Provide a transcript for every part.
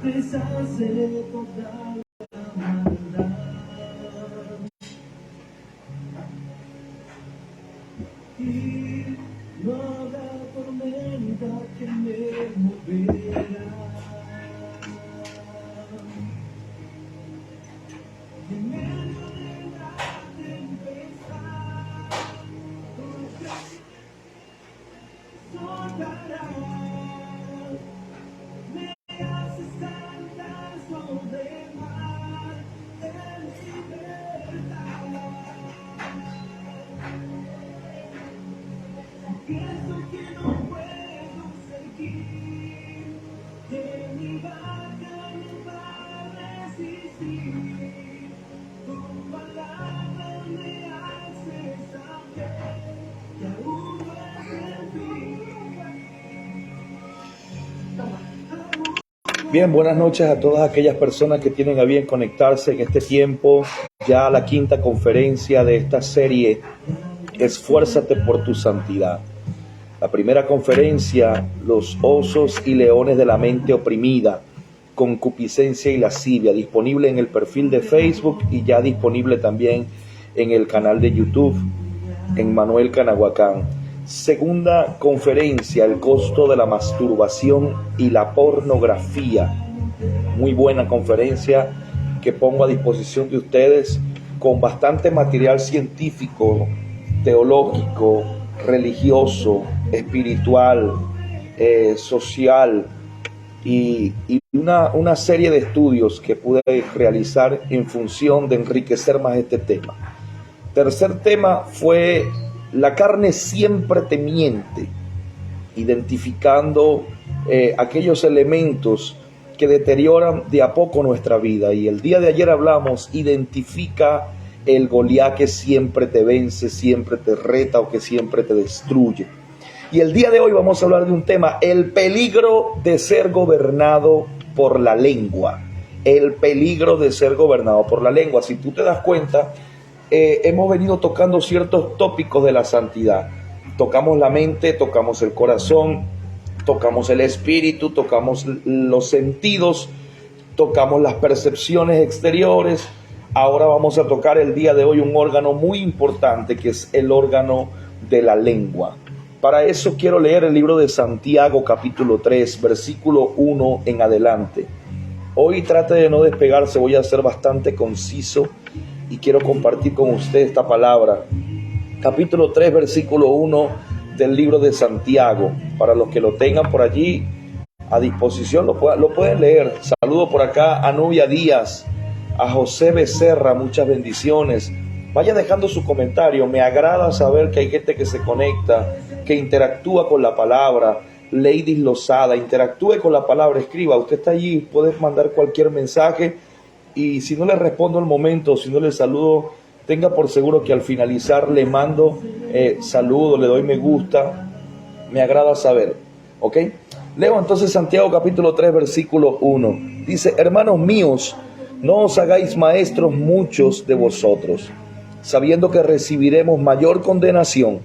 deshace toda la maldad. Y no habrá tormenta que me moverá. En medio de la tempestad, soltará. Me hace saltar sobre el mar de libertad. Pienso que no puedo seguir, que mi barca no va a resistir. Tu palabra me hace saber que aún no es el fin. Bien, buenas noches a todas aquellas personas que tienen a bien conectarse en este tiempo, ya a la quinta conferencia de esta serie, Esfuérzate por tu santidad. La primera conferencia, los osos y leones de la mente oprimida, concupiscencia y lascivia, disponible en el perfil de Facebook y ya disponible también en el canal de YouTube, en Manuel Canahuacán. Segunda conferencia, el costo de la masturbación y la pornografía. Muy buena conferencia que pongo a disposición de ustedes con bastante material científico, teológico, religioso, espiritual, social y una serie de estudios que pude realizar en función de enriquecer más este tema. Tercer tema fue la carne siempre te miente, identificando aquellos elementos que deterioran de a poco nuestra vida. Y el día de ayer hablamos, identifica el Goliat que siempre te vence, siempre te reta o que siempre te destruye. Y el día de hoy vamos a hablar de un tema, el peligro de ser gobernado por la lengua. El peligro de ser gobernado por la lengua. Si tú te das cuenta, hemos venido tocando ciertos tópicos de la santidad. Tocamos la mente, tocamos el corazón, tocamos el espíritu, tocamos los sentidos, tocamos las percepciones exteriores. Ahora vamos a tocar el día de hoy un órgano muy importante que es el órgano de la lengua. Para eso quiero leer el libro de Santiago capítulo 3, versículo 1 en adelante. Hoy trate de no despegarse, voy a ser bastante conciso y quiero compartir con usted esta palabra. Capítulo 3, versículo 1 del libro de Santiago. Para los que lo tengan por allí a disposición, lo pueden leer. Saludo por acá a Nubia Díaz, a José Becerra, muchas bendiciones. Vaya dejando su comentario, me agrada saber que hay gente que se conecta, que interactúa con la palabra. Lady Lozada, interactúe con la palabra, escriba, usted está allí, puede mandar cualquier mensaje y si no le respondo al momento, si no le saludo, tenga por seguro que al finalizar le mando saludo, le doy me gusta, me agrada saber, ¿ok? Leo entonces Santiago capítulo 3 versículo 1, dice, hermanos míos, no os hagáis maestros muchos de vosotros, sabiendo que recibiremos mayor condenación,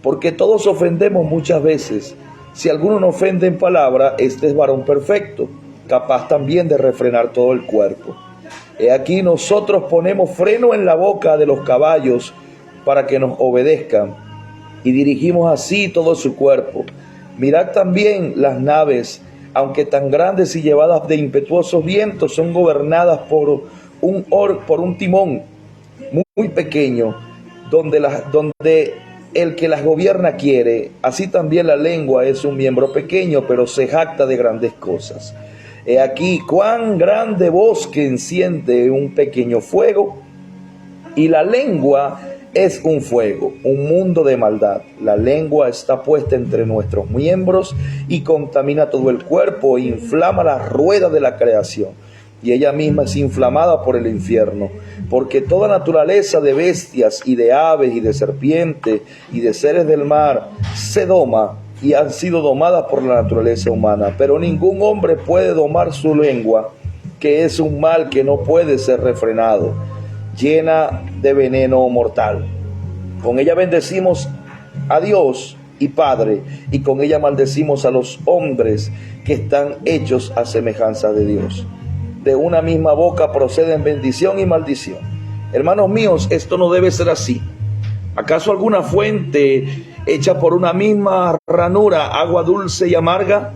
porque todos ofendemos muchas veces. Si alguno no ofende en palabra, este es varón perfecto, capaz también de refrenar todo el cuerpo. He aquí nosotros ponemos freno en la boca de los caballos para que nos obedezcan, y dirigimos así todo su cuerpo. Mirad también las naves, aunque tan grandes y llevadas de impetuosos vientos, son gobernadas por un timón muy pequeño, donde el que las gobierna quiere. Así también la lengua es un miembro pequeño, pero se jacta de grandes cosas. He aquí cuán grande bosque enciende un pequeño fuego, y la lengua es un fuego, un mundo de maldad. La lengua está puesta entre nuestros miembros y contamina todo el cuerpo e inflama la rueda de la creación. Y ella misma es inflamada por el infierno, porque toda naturaleza de bestias y de aves y de serpientes y de seres del mar se doma y han sido domadas por la naturaleza humana. Pero ningún hombre puede domar su lengua, que es un mal que no puede ser refrenado, llena de veneno mortal. Con ella bendecimos a Dios y padre, y con ella maldecimos a los hombres que están hechos a semejanza de Dios. De una misma boca proceden bendición y maldición. Hermanos míos, esto no debe ser así. ¿Acaso alguna fuente hecha por una misma ranura, agua dulce y amarga?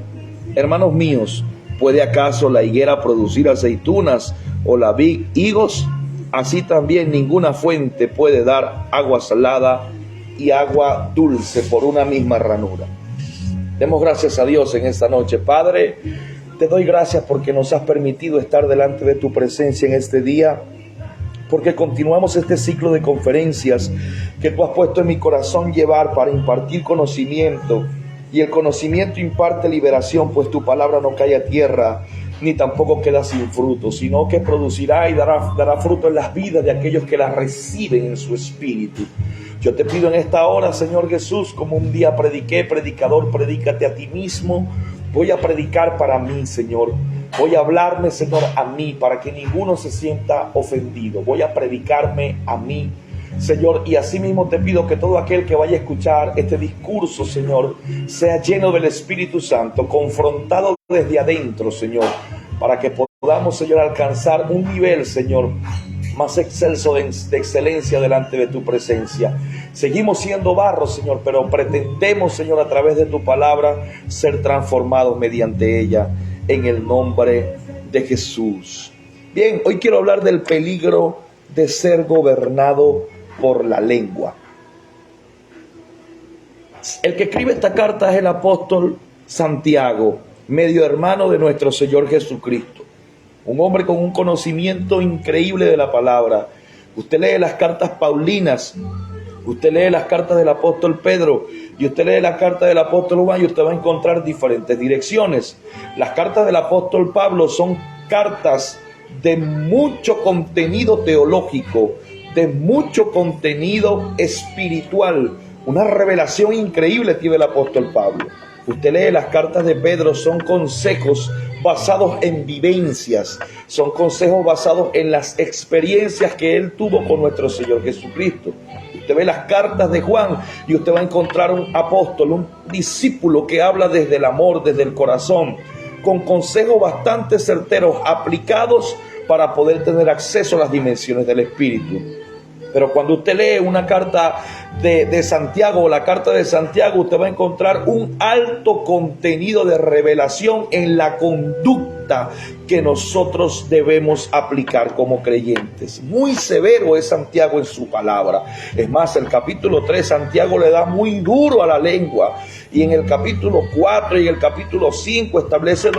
Hermanos míos, ¿puede acaso la higuera producir aceitunas o la vid higos? Así también ninguna fuente puede dar agua salada y agua dulce por una misma ranura. Demos gracias a Dios en esta noche. Padre, te doy gracias porque nos has permitido estar delante de tu presencia en este día, porque continuamos este ciclo de conferencias que tú has puesto en mi corazón llevar para impartir conocimiento, y el conocimiento imparte liberación, pues tu palabra no cae a tierra ni tampoco queda sin fruto, sino que producirá y dará fruto en las vidas de aquellos que la reciben en su espíritu. Yo te pido en esta hora, Señor Jesús, como un día prediqué, predicador, predícate a ti mismo. Voy a predicar para mí, Señor. Voy a hablarme, Señor, a mí, para que ninguno se sienta ofendido. Voy a predicarme a mí, Señor, y asimismo te pido que todo aquel que vaya a escuchar este discurso, Señor, sea lleno del Espíritu Santo, confrontado desde adentro, Señor, para que podamos, Señor, alcanzar un nivel, Señor, más excelso de excelencia delante de tu presencia. Seguimos siendo barro, Señor, pero pretendemos, Señor, a través de tu palabra, ser transformados mediante ella, en el nombre de Jesús. Bien, hoy quiero hablar del peligro de ser gobernado por la lengua. El que escribe esta carta es el apóstol Santiago, medio hermano de nuestro Señor Jesucristo. Un hombre con un conocimiento increíble de la palabra. Usted lee las cartas paulinas, usted lee las cartas del apóstol Pedro y usted lee la carta del apóstol Juan y usted va a encontrar diferentes direcciones. Las cartas del apóstol Pablo son cartas de mucho contenido teológico, de mucho contenido espiritual. Una revelación increíble tiene el apóstol Pablo. Usted lee las cartas de Pedro, son consejos basados en vivencias, son consejos basados en las experiencias que él tuvo con nuestro Señor Jesucristo. Usted ve las cartas de Juan y usted va a encontrar un apóstol, un discípulo que habla desde el amor, desde el corazón, con consejos bastante certeros, aplicados para poder tener acceso a las dimensiones del Espíritu. Pero cuando usted lee una carta de Santiago o la carta de Santiago, usted va a encontrar un alto contenido de revelación en la conducta que nosotros debemos aplicar como creyentes. Muy severo es Santiago en su palabra. Es más, el capítulo 3, Santiago le da muy duro a la lengua. Y en el capítulo 4 y el capítulo 5 establece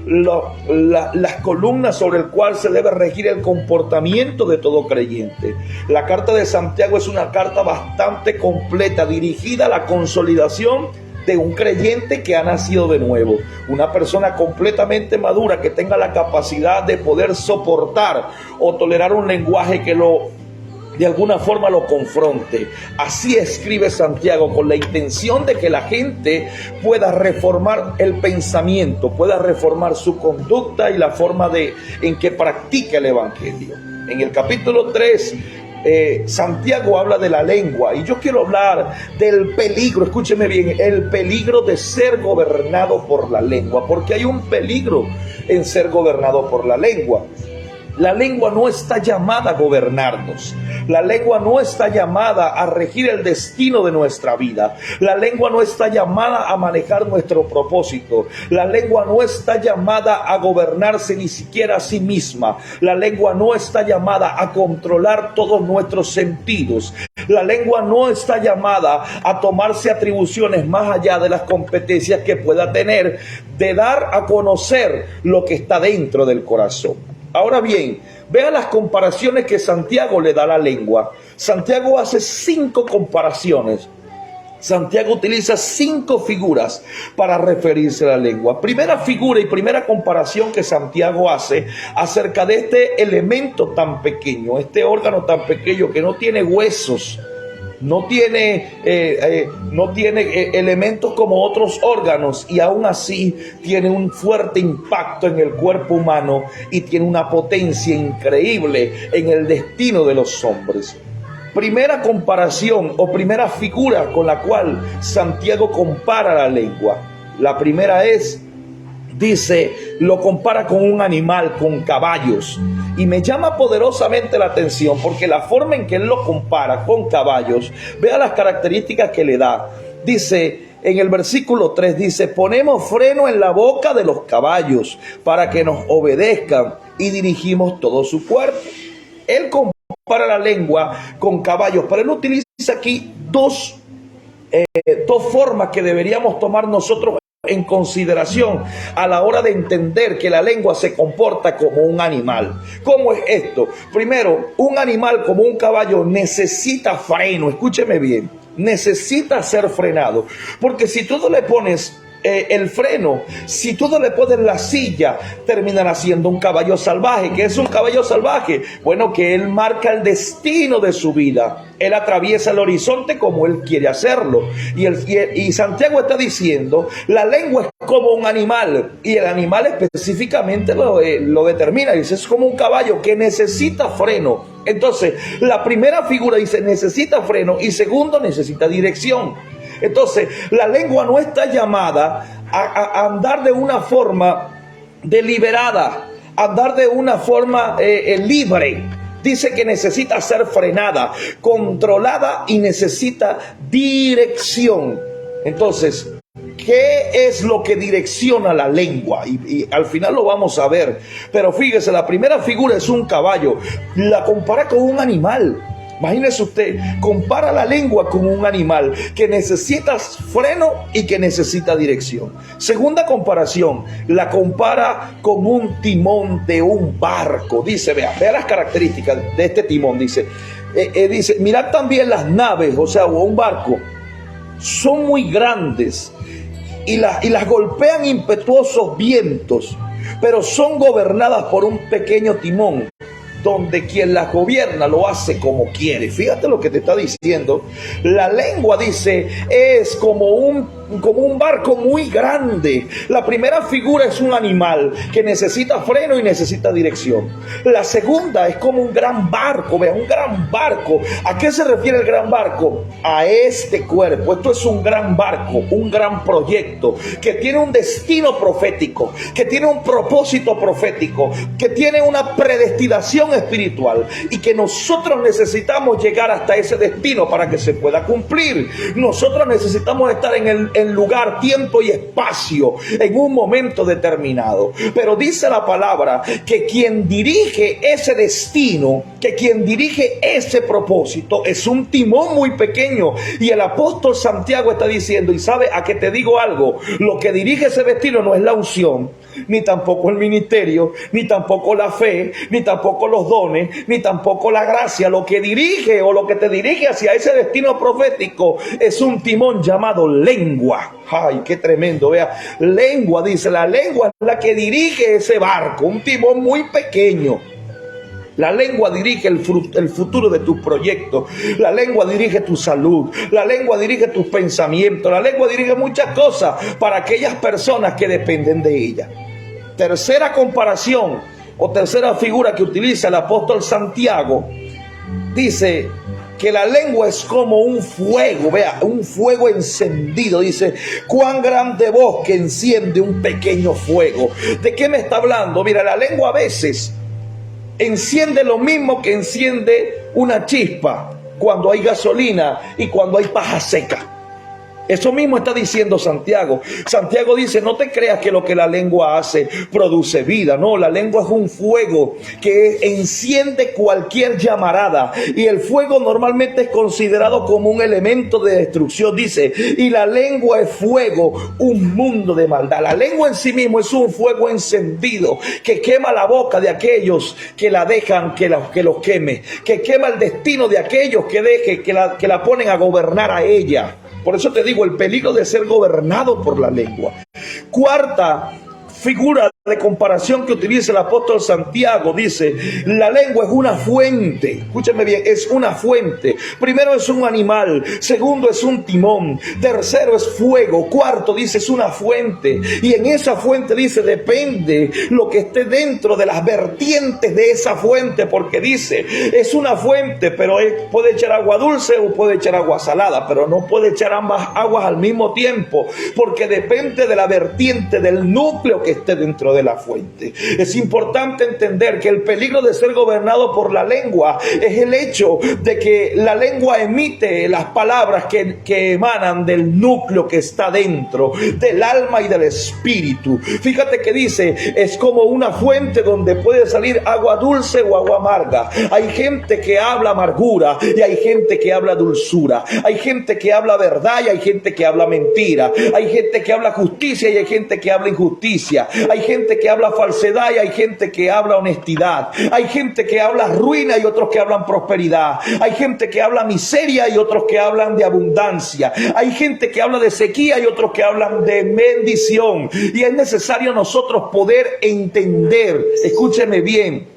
las columnas sobre el cual se debe regir el comportamiento de todo creyente. La carta de Santiago es una carta bastante completa, dirigida a la consolidación de un creyente que ha nacido de nuevo, una persona completamente madura que tenga la capacidad de poder soportar o tolerar un lenguaje que de alguna forma lo confronte. Así escribe Santiago, con la intención de que la gente pueda reformar el pensamiento, pueda reformar su conducta y la forma en que practica el Evangelio. En el capítulo 3, Santiago habla de la lengua, y yo quiero hablar del peligro, escúcheme bien, el peligro de ser gobernado por la lengua, porque hay un peligro en ser gobernado por la lengua. La lengua no está llamada a gobernarnos. La lengua no está llamada a regir el destino de nuestra vida. La lengua no está llamada a manejar nuestro propósito. La lengua no está llamada a gobernarse ni siquiera a sí misma. La lengua no está llamada a controlar todos nuestros sentidos. La lengua no está llamada a tomarse atribuciones más allá de las competencias que pueda tener de dar a conocer lo que está dentro del corazón. Ahora bien, vea las comparaciones que Santiago le da a la lengua. Santiago hace 5 comparaciones. Santiago utiliza 5 figuras para referirse a la lengua. Primera figura y primera comparación que Santiago hace acerca de este elemento tan pequeño, este órgano tan pequeño que no tiene huesos, no tiene elementos como otros órganos, y aún así tiene un fuerte impacto en el cuerpo humano y tiene una potencia increíble en el destino de los hombres. primera comparación o primera figura con la cual Santiago compara la lengua. La primera es, dice, lo compara con un animal, con caballos. Y me llama poderosamente la atención porque la forma en que él lo compara con caballos, vea las características que le da. Dice, en el versículo 3 dice, ponemos freno en la boca de los caballos para que nos obedezcan y dirigimos todo su cuerpo. Él compara la lengua con caballos, pero él utiliza aquí dos formas que deberíamos tomar nosotros en consideración a la hora de entender que la lengua se comporta como un animal. ¿Cómo es esto? Primero, un animal como un caballo necesita freno, escúcheme bien, necesita ser frenado, porque si tú no le pones el freno, si tú no le pones la silla, terminará siendo un caballo salvaje. ¿Qué es un caballo salvaje? Bueno, que él marca el destino de su vida, él atraviesa el horizonte como él quiere hacerlo, y Santiago está diciendo, la lengua es como un animal, y el animal específicamente lo determina, dice, es como un caballo que necesita freno. Entonces, la primera figura dice, necesita freno, y segundo, necesita dirección. Entonces, la lengua no está llamada a andar de una forma deliberada, andar de una forma libre. Dice que necesita ser frenada, controlada y necesita dirección. Entonces, ¿qué es lo que direcciona la lengua? Y al final lo vamos a ver. Pero fíjese, la primera figura es un caballo. La compara con un animal. Imagínese usted, compara la lengua con un animal que necesita freno y que necesita dirección. Segunda comparación, la compara con un timón de un barco. Dice, vea las características de este timón. Dice, mirad también las naves, o un barco, son muy grandes y las golpean impetuosos vientos, pero son gobernadas por un pequeño timón, donde quien las gobierna lo hace como quiere. Fíjate lo que te está diciendo. La lengua, dice, es como un barco muy grande. La primera figura es un animal que necesita freno y necesita dirección. La segunda es como un gran barco. Vea, un gran barco. ¿A qué se refiere el gran barco? A este cuerpo. Esto es un gran barco, un gran proyecto que tiene un destino profético, que tiene un propósito profético, que tiene una predestinación espiritual, y que nosotros necesitamos llegar hasta ese destino para que se pueda cumplir. Nosotros necesitamos estar en lugar, tiempo y espacio en un momento determinado. Pero dice la palabra que quien dirige ese destino, que quien dirige ese propósito, es un timón muy pequeño. Y el apóstol Santiago está diciendo, y sabe, a que te digo algo, lo que dirige ese destino no es la unción, ni tampoco el ministerio, ni tampoco la fe, ni tampoco los dones, ni tampoco la gracia. Lo que dirige o lo que te dirige hacia ese destino profético es un timón llamado lengua. Ay, qué tremendo, vea, lengua, dice, la lengua es la que dirige ese barco, un timón muy pequeño. La lengua dirige el futuro de tus proyectos. La lengua dirige tu salud. La lengua dirige tus pensamientos. La lengua dirige muchas cosas para aquellas personas que dependen de ella. Tercera comparación o tercera figura que utiliza el apóstol Santiago, dice que la lengua es como un fuego, vea, un fuego encendido. Dice, cuán grande voz que enciende un pequeño fuego. ¿De qué me está hablando? Mira, la lengua a veces enciende lo mismo que enciende una chispa cuando hay gasolina y cuando hay paja seca. Eso mismo está diciendo Santiago. Santiago dice, no te creas que lo que la lengua hace produce vida. No, la lengua es un fuego que enciende cualquier llamarada. Y el fuego normalmente es considerado como un elemento de destrucción. Dice, y la lengua es fuego, un mundo de maldad. La lengua en sí mismo es un fuego encendido que quema la boca de aquellos que la dejan que los queme. Que quema el destino de aquellos que la ponen a gobernar a ella. Por eso te digo, el peligro de ser gobernado por la lengua. Cuarta figura de comparación que utiliza el apóstol Santiago, dice, la lengua es una fuente. Escúchame bien, es una fuente. Primero es un animal, segundo es un timón, tercero es fuego, cuarto dice es una fuente, y en esa fuente dice depende lo que esté dentro de las vertientes de esa fuente, porque dice es una fuente, pero puede echar agua dulce o puede echar agua salada, pero no puede echar ambas aguas al mismo tiempo, porque depende de la vertiente, del núcleo que esté dentro de la fuente. Es importante entender que el peligro de ser gobernado por la lengua es el hecho de que la lengua emite las palabras que emanan del núcleo que está dentro, del alma y del espíritu. Fíjate que dice, es como una fuente donde puede salir agua dulce o agua amarga. Hay gente que habla amargura y hay gente que habla dulzura. Hay gente que habla verdad y hay gente que habla mentira. Hay gente que habla justicia y hay gente que habla injusticia. Hay gente que habla falsedad y hay gente que habla honestidad. Hay gente que habla ruina y otros que hablan prosperidad. Hay gente que habla miseria y otros que hablan de abundancia. Hay gente que habla de sequía y otros que hablan de bendición. Y es necesario nosotros poder entender, escúcheme bien,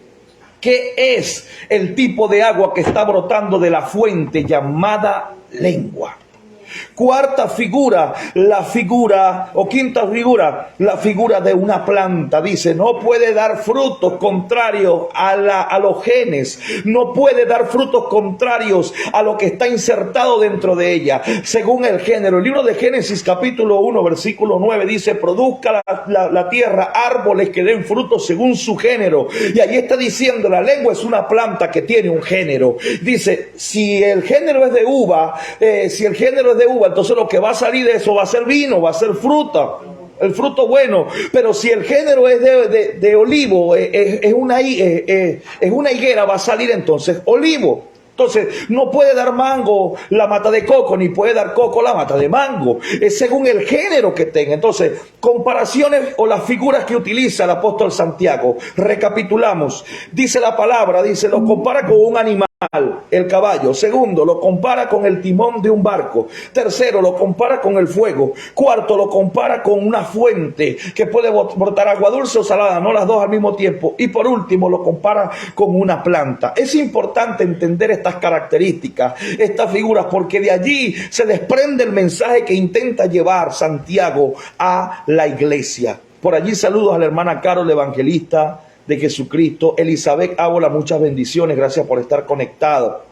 qué es el tipo de agua que está brotando de la fuente llamada lengua. Cuarta figura, la figura, o quinta figura, la figura de una planta. Dice, no puede dar frutos contrarios a los genes, no puede dar frutos contrarios a lo que está insertado dentro de ella, según el género. El libro de Génesis capítulo 1, versículo 9 dice, produzca la tierra árboles que den frutos según su género. Y ahí está diciendo, la lengua es una planta que tiene un género. Dice, si el género es de uva, entonces lo que va a salir de eso va a ser vino, va a ser fruta, el fruto bueno. Pero si el género es de olivo, es una higuera, va a salir entonces olivo. Entonces, no puede dar mango la mata de coco, ni puede dar coco la mata de mango. Es según el género que tenga. Entonces, comparaciones o las figuras que utiliza el apóstol Santiago. Recapitulamos. Dice la palabra, dice, lo compara con un animal, el caballo. Segundo, lo compara con el timón de un barco. Tercero, lo compara con el fuego. Cuarto, lo compara con una fuente que puede brotar agua dulce o salada, no las dos al mismo tiempo. Y por último, lo compara con una planta. Es importante entender estas características, estas figuras, porque de allí se desprende el mensaje que intenta llevar Santiago a la iglesia. Por allí saludos a la hermana Carol, evangelista de Jesucristo. Elizabeth Ábola, muchas bendiciones, gracias por estar conectado.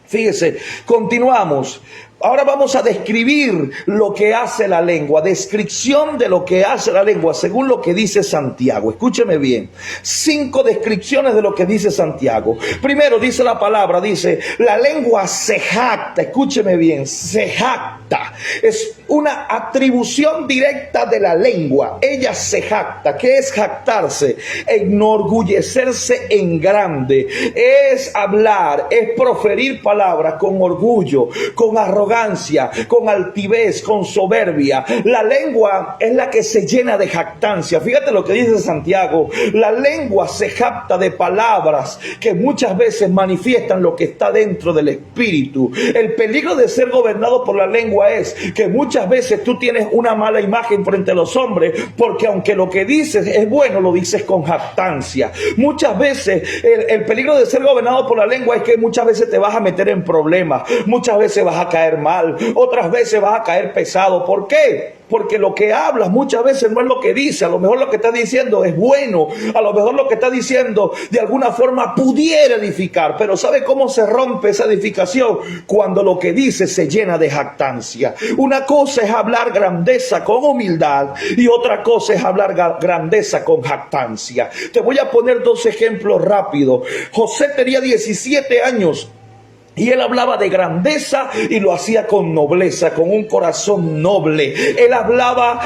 Fíjese, continuamos. Ahora vamos a describir lo que hace la lengua, descripción de lo que hace la lengua, según lo que dice Santiago. Escúcheme bien, 5 descripciones de lo que dice Santiago. Primero dice la palabra, dice, la lengua se jacta, escúcheme bien, se jacta. Es una atribución directa de la lengua. Ella se jacta. ¿Qué es jactarse? Enorgullecerse en grande. Es hablar, es proferir palabras con orgullo, con arrogancia, con altivez, con soberbia. La lengua es la que se llena de jactancia. Fíjate lo que dice Santiago. La lengua se jacta de palabras que muchas veces manifiestan lo que está dentro del espíritu. El peligro de ser gobernado por la lengua es que muchas veces tú tienes una mala imagen frente a los hombres, porque aunque lo que dices es bueno, lo dices con jactancia. Muchas veces el peligro de ser gobernado por la lengua es que muchas veces te vas a meter en problemas, muchas veces vas a caer mal, otras veces vas a caer pesado. ¿Por qué? Porque lo que hablas muchas veces no es lo que dice. A lo mejor lo que estás diciendo es bueno, a lo mejor lo que estás diciendo de alguna forma pudiera edificar, pero ¿sabe cómo se rompe esa edificación? Cuando lo que dice se llena de jactancia. Una cosa es hablar grandeza con humildad y otra cosa es hablar grandeza con jactancia. Te voy a poner 2 ejemplos rápidos. José tenía 17 años. Y él hablaba de grandeza y lo hacía con nobleza, con un corazón noble. Él hablaba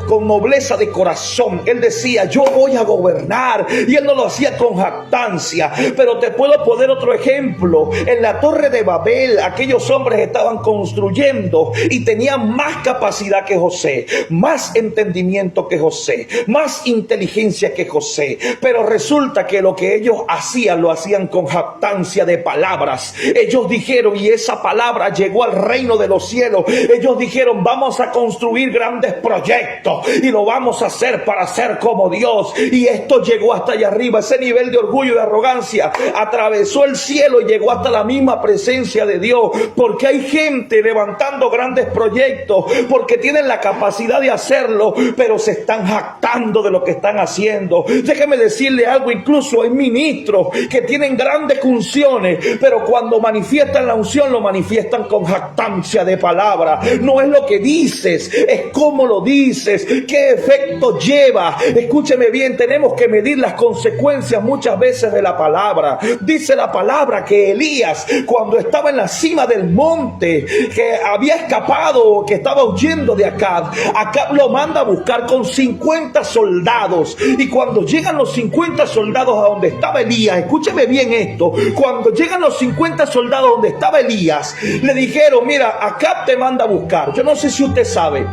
con nobleza de corazón. Él decía, yo voy a gobernar. Y él no lo hacía con jactancia. Pero te puedo poner otro ejemplo. En la Torre de Babel, aquellos hombres estaban construyendo y tenían más capacidad que José, más entendimiento que José, más inteligencia que José. Pero resulta que lo que ellos hacían, lo hacían con jactancia de palabras. ellos dijeron, y esa palabra llegó al reino de los cielos, ellos dijeron, vamos a construir grandes proyectos y lo vamos a hacer para ser como Dios. Y esto llegó hasta allá arriba, ese nivel de orgullo y de arrogancia atravesó el cielo y llegó hasta la misma presencia de Dios, porque hay gente levantando grandes proyectos, porque tienen la capacidad de hacerlo, pero se están jactando de lo que están haciendo. Déjeme decirle algo, incluso hay ministros que tienen grandes unciones, pero cuando manifiestan la unción lo manifiestan con jactancia de palabra. No es lo que dices, es cómo lo dices, qué efecto lleva. Escúcheme bien, tenemos que medir las consecuencias muchas veces de la palabra. Dice la palabra que Elías, cuando estaba en la cima del monte, que había escapado, que estaba huyendo de Acab, Acab lo manda a buscar con 50 soldados. Y cuando llegan los 50 soldados a donde estaba Elías, escúcheme bien esto, cuando llegan los 50 soldados donde estaba Elías, le dijeron, mira, Acab te manda a buscar. Yo no sé si usted sabe,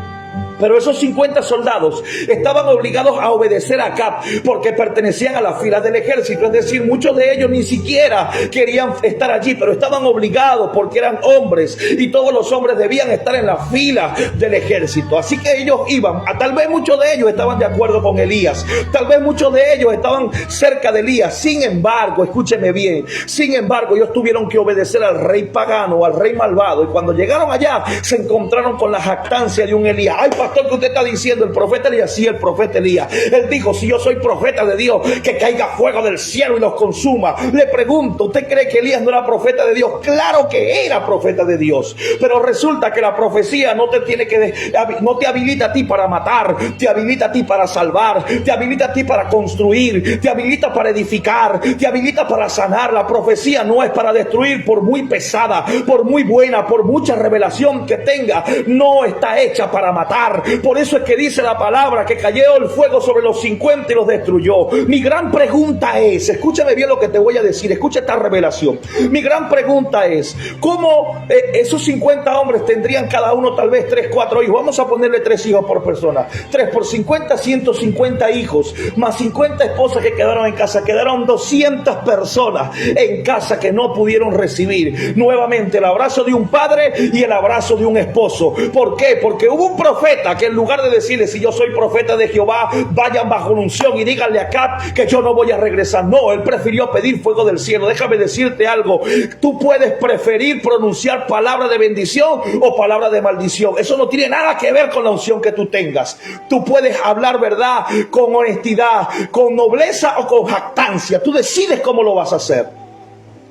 pero esos 50 soldados estaban obligados a obedecer a Acab porque pertenecían a las filas del ejército. Es decir, muchos de ellos ni siquiera querían estar allí, pero estaban obligados porque eran hombres y todos los hombres debían estar en la fila del ejército. Así que ellos iban, tal vez muchos de ellos estaban de acuerdo con Elías, tal vez muchos de ellos estaban cerca de Elías. Sin embargo, escúcheme bien, sin embargo, ellos tuvieron que obedecer al rey pagano, al rey malvado, y cuando llegaron allá se encontraron con la jactancia de un Elías. Ay, pastor, que usted está diciendo, el profeta Elías. Sí, el profeta Elías. Él dijo, si yo soy profeta de Dios, que caiga fuego del cielo y los consuma. Le pregunto, ¿usted cree que Elías no era profeta de Dios? Claro que era profeta de Dios, pero resulta que la profecía no te habilita a ti para matar, te habilita a ti para salvar, te habilita a ti para construir, te habilita para edificar, te habilita para sanar. La profecía no es para destruir, por muy pesada, por muy buena, por mucha revelación que tenga, no está hecha para matar. Por eso es que dice la palabra que cayó el fuego sobre los 50 y los destruyó. Mi gran pregunta es, escúchame bien lo que te voy a decir, escucha esta revelación. Mi gran pregunta es, ¿cómo esos 50 hombres tendrían cada uno tal vez 3, 4 hijos? Vamos a ponerle 3 hijos por persona. 3 por 50, 150 hijos, más 50 esposas que quedaron en casa. Quedaron 200 personas en casa que no pudieron recibir nuevamente el abrazo de un padre y el abrazo de un esposo. ¿Por qué? Porque hubo un profeta que en lugar de decirle, si yo soy profeta de Jehová, vayan bajo la unción y díganle a Acab que yo no voy a regresar. No, él prefirió pedir fuego del cielo. Déjame decirte algo, tú puedes preferir pronunciar palabra de bendición o palabra de maldición. Eso no tiene nada que ver con la unción que tú tengas. Tú puedes hablar verdad con honestidad, con nobleza o con jactancia. Tú decides cómo lo vas a hacer.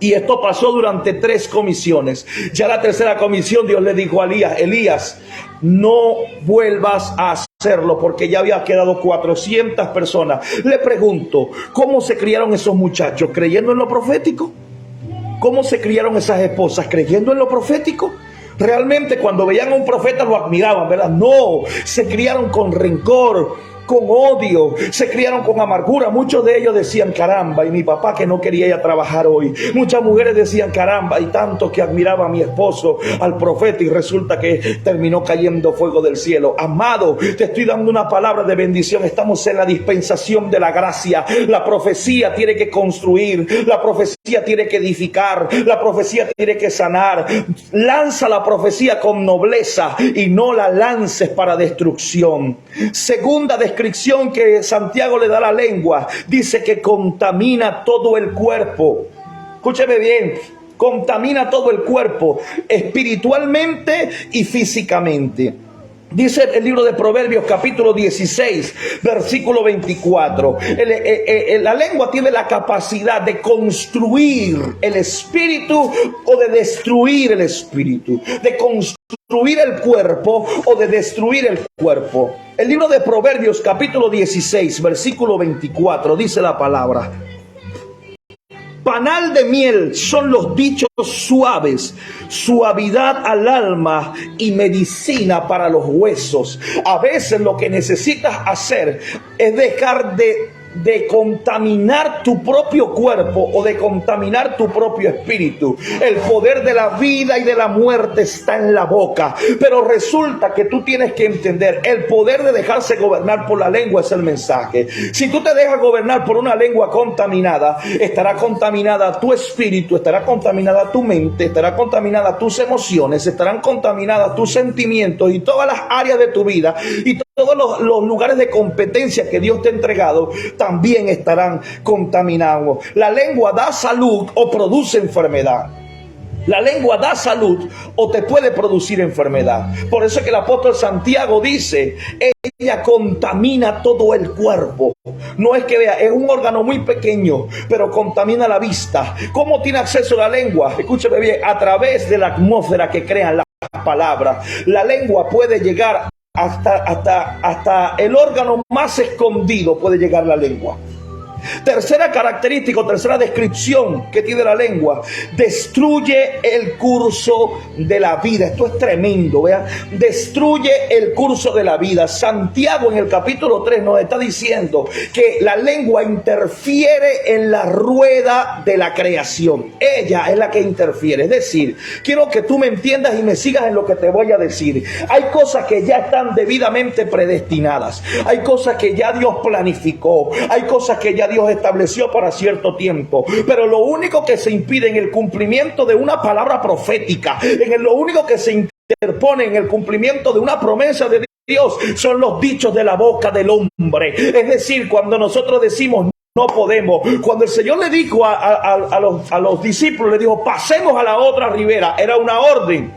Y esto pasó durante 3 comisiones. Ya la tercera comisión, Dios le dijo a Elías, Elías, no vuelvas a hacerlo, porque ya había quedado 400 personas. Le pregunto, ¿cómo se criaron esos muchachos? ¿Creyendo en lo profético? ¿Cómo se criaron esas esposas? ¿Creyendo en lo profético? Realmente cuando veían a un profeta lo admiraban, ¿verdad? No, se criaron con rencor, con odio, se criaron con amargura. Muchos de ellos decían, caramba, y mi papá que no quería ir a trabajar hoy. Muchas mujeres decían, caramba, y tanto que admiraba a mi esposo, al profeta, y resulta que terminó cayendo fuego del cielo. Amado, te estoy dando una palabra de bendición. Estamos en la dispensación de la gracia. La profecía tiene que construir, la profecía tiene que edificar, la profecía tiene que sanar. Lanza la profecía con nobleza y no la lances para destrucción. Segunda descripción que Santiago le da a la lengua, dice que contamina todo el cuerpo. Escúcheme bien, contamina todo el cuerpo, espiritualmente y físicamente. Dice el libro de Proverbios capítulo 16 versículo 24, la lengua tiene la capacidad de construir el espíritu o de destruir el espíritu, de construir el cuerpo o de destruir el cuerpo. El libro de Proverbios capítulo 16 versículo 24 dice la palabra: panal de miel son los dichos suaves, suavidad al alma y medicina para los huesos. A veces lo que necesitas hacer es dejar de de contaminar tu propio cuerpo o de contaminar tu propio espíritu. El poder de la vida y de la muerte está en la boca. Pero resulta que tú tienes que entender, el poder de dejarse gobernar por la lengua es el mensaje. Si tú te dejas gobernar por una lengua contaminada, estará contaminada tu espíritu, estará contaminada tu mente, estará contaminada tus emociones, estarán contaminadas tus sentimientos y todas las áreas de tu vida y todos los lugares de competencia que Dios te ha entregado también estarán contaminados. La lengua da salud o produce enfermedad. La lengua da salud o te puede producir enfermedad. Por eso es que el apóstol Santiago dice, ella contamina todo el cuerpo. No es que vea, es un órgano muy pequeño, pero contamina la vista. ¿Cómo tiene acceso la lengua? Escúcheme bien, a través de la atmósfera que crean las palabras. La lengua puede llegar hasta el órgano más escondido, puede llegar la lengua. Tercera característica, tercera descripción que tiene la lengua: destruye el curso de la vida. Esto es tremendo, vean, destruye el curso de la vida. Santiago en el capítulo 3 nos está diciendo que la lengua interfiere en la rueda de la creación. Ella es la que interfiere. Es decir, quiero que tú me entiendas y me sigas en lo que te voy a decir. Hay cosas que ya están debidamente predestinadas. Hay cosas que ya Dios planificó. Hay cosas que ya Dios estableció para cierto tiempo, pero lo único que se impide en el cumplimiento de una palabra profética, lo único que se interpone en el cumplimiento de una promesa de Dios, son los dichos de la boca del hombre. Es decir, cuando nosotros decimos no podemos, cuando el Señor le dijo a los discípulos, le dijo pasemos a la otra ribera, era una orden.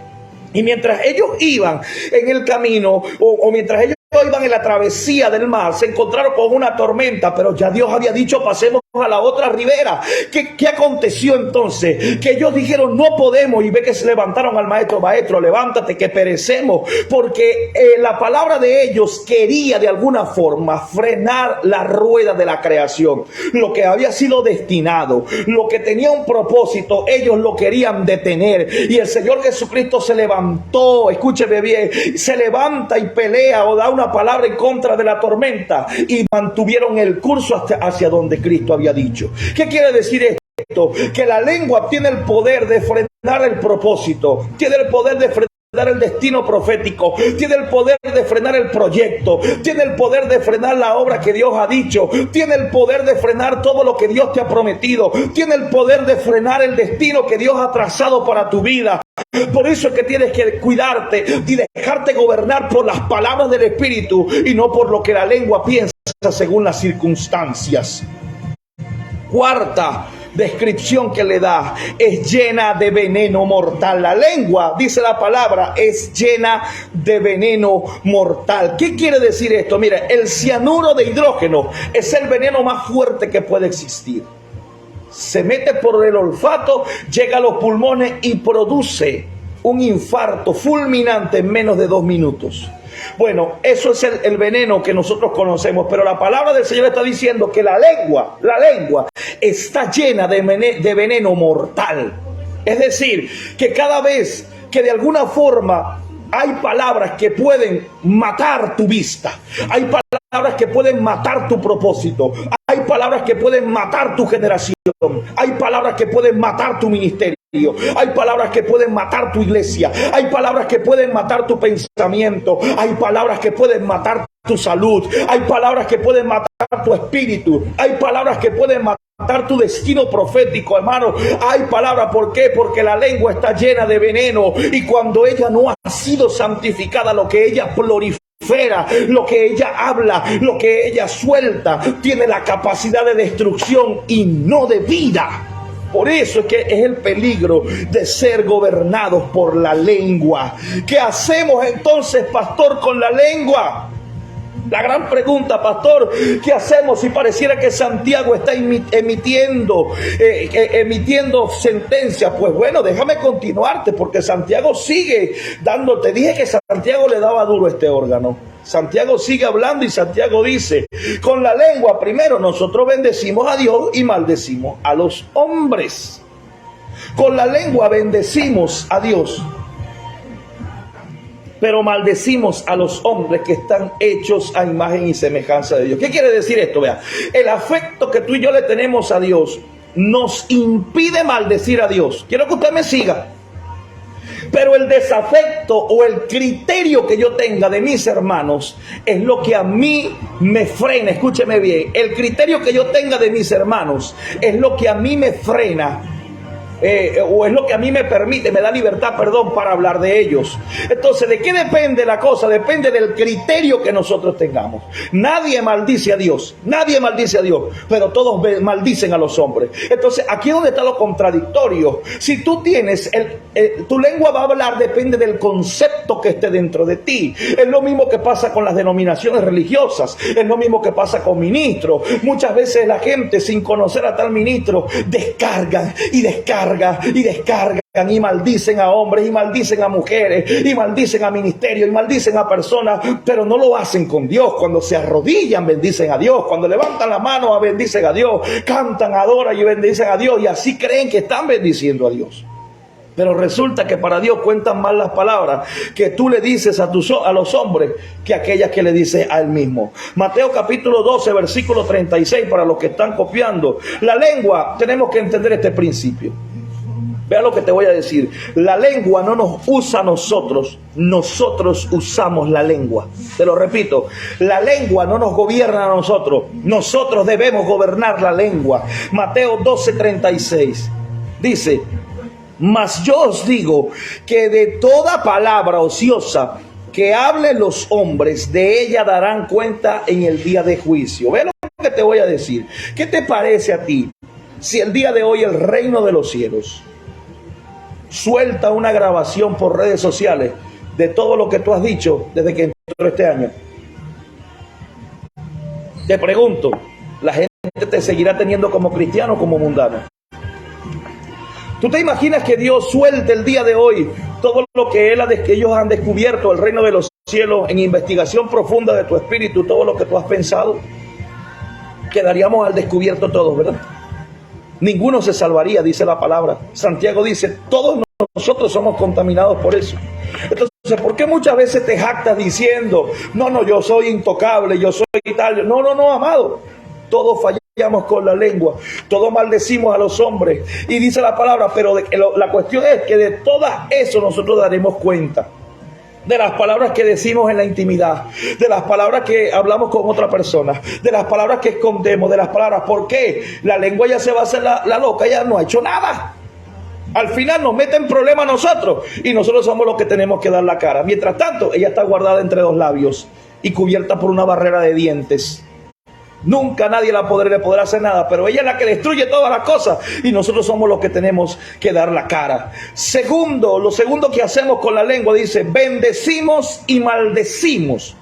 Y mientras ellos iban en el camino o mientras ellos iban en la travesía del mar, se encontraron con una tormenta, pero ya Dios había dicho pasemos a la otra ribera. ¿Qué aconteció entonces? Que ellos dijeron no podemos, y ve que se levantaron al maestro, levántate que perecemos, porque la palabra de ellos quería de alguna forma frenar la rueda de la creación. Lo que había sido destinado, lo que tenía un propósito, ellos lo querían detener, y el Señor Jesucristo se levantó, escúcheme bien, se levanta y pelea o da una palabra en contra de la tormenta, y mantuvieron el curso hacia donde Cristo había dicho. ¿Qué quiere decir esto? Que la lengua tiene el poder de frenar el propósito, tiene el poder de frenar el destino profético, tiene el poder de frenar el proyecto, tiene el poder de frenar la obra que Dios ha dicho, tiene el poder de frenar todo lo que Dios te ha prometido, tiene el poder de frenar el destino que Dios ha trazado para tu vida. Por eso es que tienes que cuidarte y dejarte gobernar por las palabras del Espíritu y no por lo que la lengua piensa según las circunstancias. Cuarta descripción que le da: es llena de veneno mortal. La lengua, dice la palabra, es llena de veneno mortal. ¿Qué quiere decir esto? Mira, el cianuro de hidrógeno es el veneno más fuerte que puede existir. Se mete por el olfato, llega a los pulmones y produce un infarto fulminante en menos de 2 minutos. Bueno, eso es el veneno que nosotros conocemos, pero la palabra del Señor está diciendo que la lengua está llena de veneno mortal. Es decir, que cada vez que de alguna forma hay palabras que pueden matar tu vista, hay palabras que pueden matar tu propósito, hay palabras que pueden matar tu generación, hay palabras que pueden matar tu ministerio, hay palabras que pueden matar tu iglesia, hay palabras que pueden matar tu pensamiento, hay palabras que pueden matar tu salud, hay palabras que pueden matar tu espíritu, hay palabras que pueden matar tu destino profético, hermano. Hay palabras, ¿por qué? Porque la lengua está llena de veneno, y cuando ella no ha sido santificada, lo que ella prolifera, lo que ella habla, lo que ella suelta, tiene la capacidad de destrucción y no de vida. Por eso es que es el peligro de ser gobernados por la lengua. ¿Qué hacemos entonces, pastor, con la lengua? La gran pregunta, pastor, ¿qué hacemos si pareciera que Santiago está emitiendo sentencia? Pues bueno, déjame continuarte, porque Santiago sigue dándote. Dije que Santiago le daba duro a este órgano. Santiago sigue hablando y Santiago dice: con la lengua primero nosotros bendecimos a Dios y maldecimos a los hombres. Con la lengua bendecimos a Dios pero maldecimos a los hombres que están hechos a imagen y semejanza de Dios. ¿Qué quiere decir esto? Vea, el afecto que tú y yo le tenemos a Dios nos impide maldecir a Dios. Quiero que usted me siga. Pero el desafecto o el criterio que yo tenga de mis hermanos es lo que a mí me frena. Escúcheme bien, el criterio que yo tenga de mis hermanos es lo que a mí me frena. O es lo que a mí me permite, me da libertad, para hablar de ellos. Entonces, ¿de qué depende la cosa? Depende del criterio que nosotros tengamos. Nadie maldice a Dios, pero todos maldicen a los hombres. Entonces, aquí es donde está lo contradictorio. Si tú tienes, tu lengua va a hablar, depende del concepto que esté dentro de ti. Es lo mismo que pasa con las denominaciones religiosas, es lo mismo que pasa con ministros. Muchas veces la gente, sin conocer a tal ministro, descargan y maldicen a hombres, y maldicen a mujeres, y maldicen a ministerios, y maldicen a personas, pero no lo hacen con Dios. Cuando se arrodillan, bendicen a Dios. Cuando levantan la mano, bendicen a Dios. Cantan, adoran y bendicen a Dios, y así creen que están bendiciendo a Dios. Pero resulta que para Dios cuentan más las palabras que tú le dices a los hombres que aquellas que le dices a él mismo. Mateo capítulo 12, versículo 36, para los que están copiando. La lengua, tenemos que entender este principio. Vea lo que te voy a decir. La lengua no nos usa a nosotros, nosotros usamos la lengua. Te lo repito, la lengua no nos gobierna a nosotros, nosotros debemos gobernar la lengua. Mateo 12, 36 dice: mas yo os digo que de toda palabra ociosa que hablen los hombres, de ella darán cuenta en el día de juicio. Ve lo que te voy a decir. ¿Qué te parece a ti si el día de hoy el reino de los cielos suelta una grabación por redes sociales de todo lo que tú has dicho desde que entró este año? Te pregunto, ¿la gente te seguirá teniendo como cristiano o como mundano? ¿Tú te imaginas que Dios suelte el día de hoy todo lo que ellos han descubierto, el reino de los cielos, en investigación profunda de tu espíritu, todo lo que tú has pensado? Quedaríamos al descubierto todos, ¿verdad? Ninguno se salvaría, dice la palabra. Santiago dice, todos nosotros somos contaminados por eso. Entonces, ¿por qué muchas veces te jactas diciendo, no, yo soy intocable, yo soy tal? No, amado. Todos fallamos con la lengua, todos maldecimos a los hombres. Y dice la palabra, pero la cuestión es que de todo eso nosotros daremos cuenta. De las palabras que decimos en la intimidad, de las palabras que hablamos con otra persona, de las palabras que escondemos, de las palabras. ¿Por qué? La lengua ya se va a hacer la loca, ya no ha hecho nada. Al final nos mete en problema a nosotros y nosotros somos los que tenemos que dar la cara. Mientras tanto, ella está guardada entre dos labios y cubierta por una barrera de dientes. Nunca nadie le podrá hacer nada, pero ella es la que destruye todas las cosas y nosotros somos los que tenemos que dar la cara. Lo segundo que hacemos con la lengua, dice, bendecimos y maldecimos.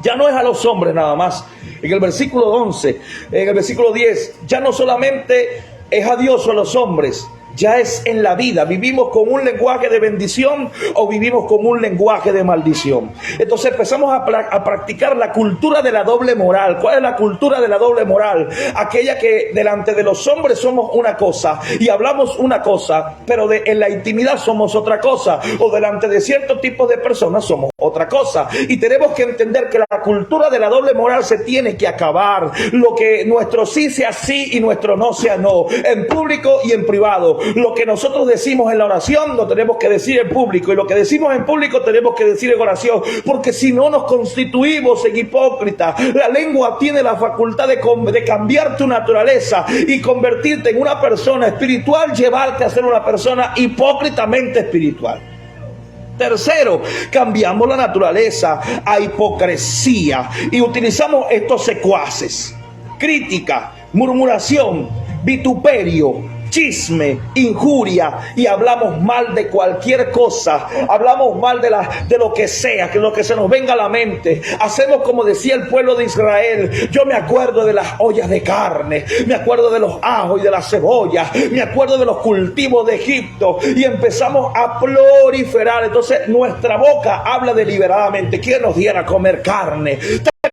Ya no es a los hombres nada más. En el versículo 11, en el versículo 10, ya no solamente es a Dios o a los hombres, ya es en la vida. ¿Vivimos con un lenguaje de bendición o vivimos con un lenguaje de maldición? Entonces empezamos a practicar la cultura de la doble moral. ¿Cuál es la cultura de la doble moral? Aquella que delante de los hombres somos una cosa y hablamos una cosa, pero en la intimidad somos otra cosa, o delante de ciertos tipos de personas somos otra cosa. Y tenemos que entender que la cultura de la doble moral se tiene que acabar. Lo que nuestro sí sea sí y nuestro no sea no, en público y en privado. Lo que nosotros decimos en la oración lo tenemos que decir en público, y lo que decimos en público tenemos que decir en oración, porque si no nos constituimos en hipócritas. La lengua tiene la facultad de cambiar tu naturaleza y convertirte en una persona espiritual, llevarte a ser una persona hipócritamente espiritual. Tercero, cambiamos la naturaleza a hipocresía y utilizamos estos secuaces: crítica, murmuración, vituperio, chisme, injuria, y hablamos mal de cualquier cosa, hablamos mal de lo que sea, que lo que se nos venga a la mente. Hacemos como decía el pueblo de Israel. Yo me acuerdo de las ollas de carne, me acuerdo de los ajos y de las cebollas, me acuerdo de los cultivos de Egipto, y empezamos a proliferar. Entonces nuestra boca habla deliberadamente. ¿Quién nos diera a comer carne?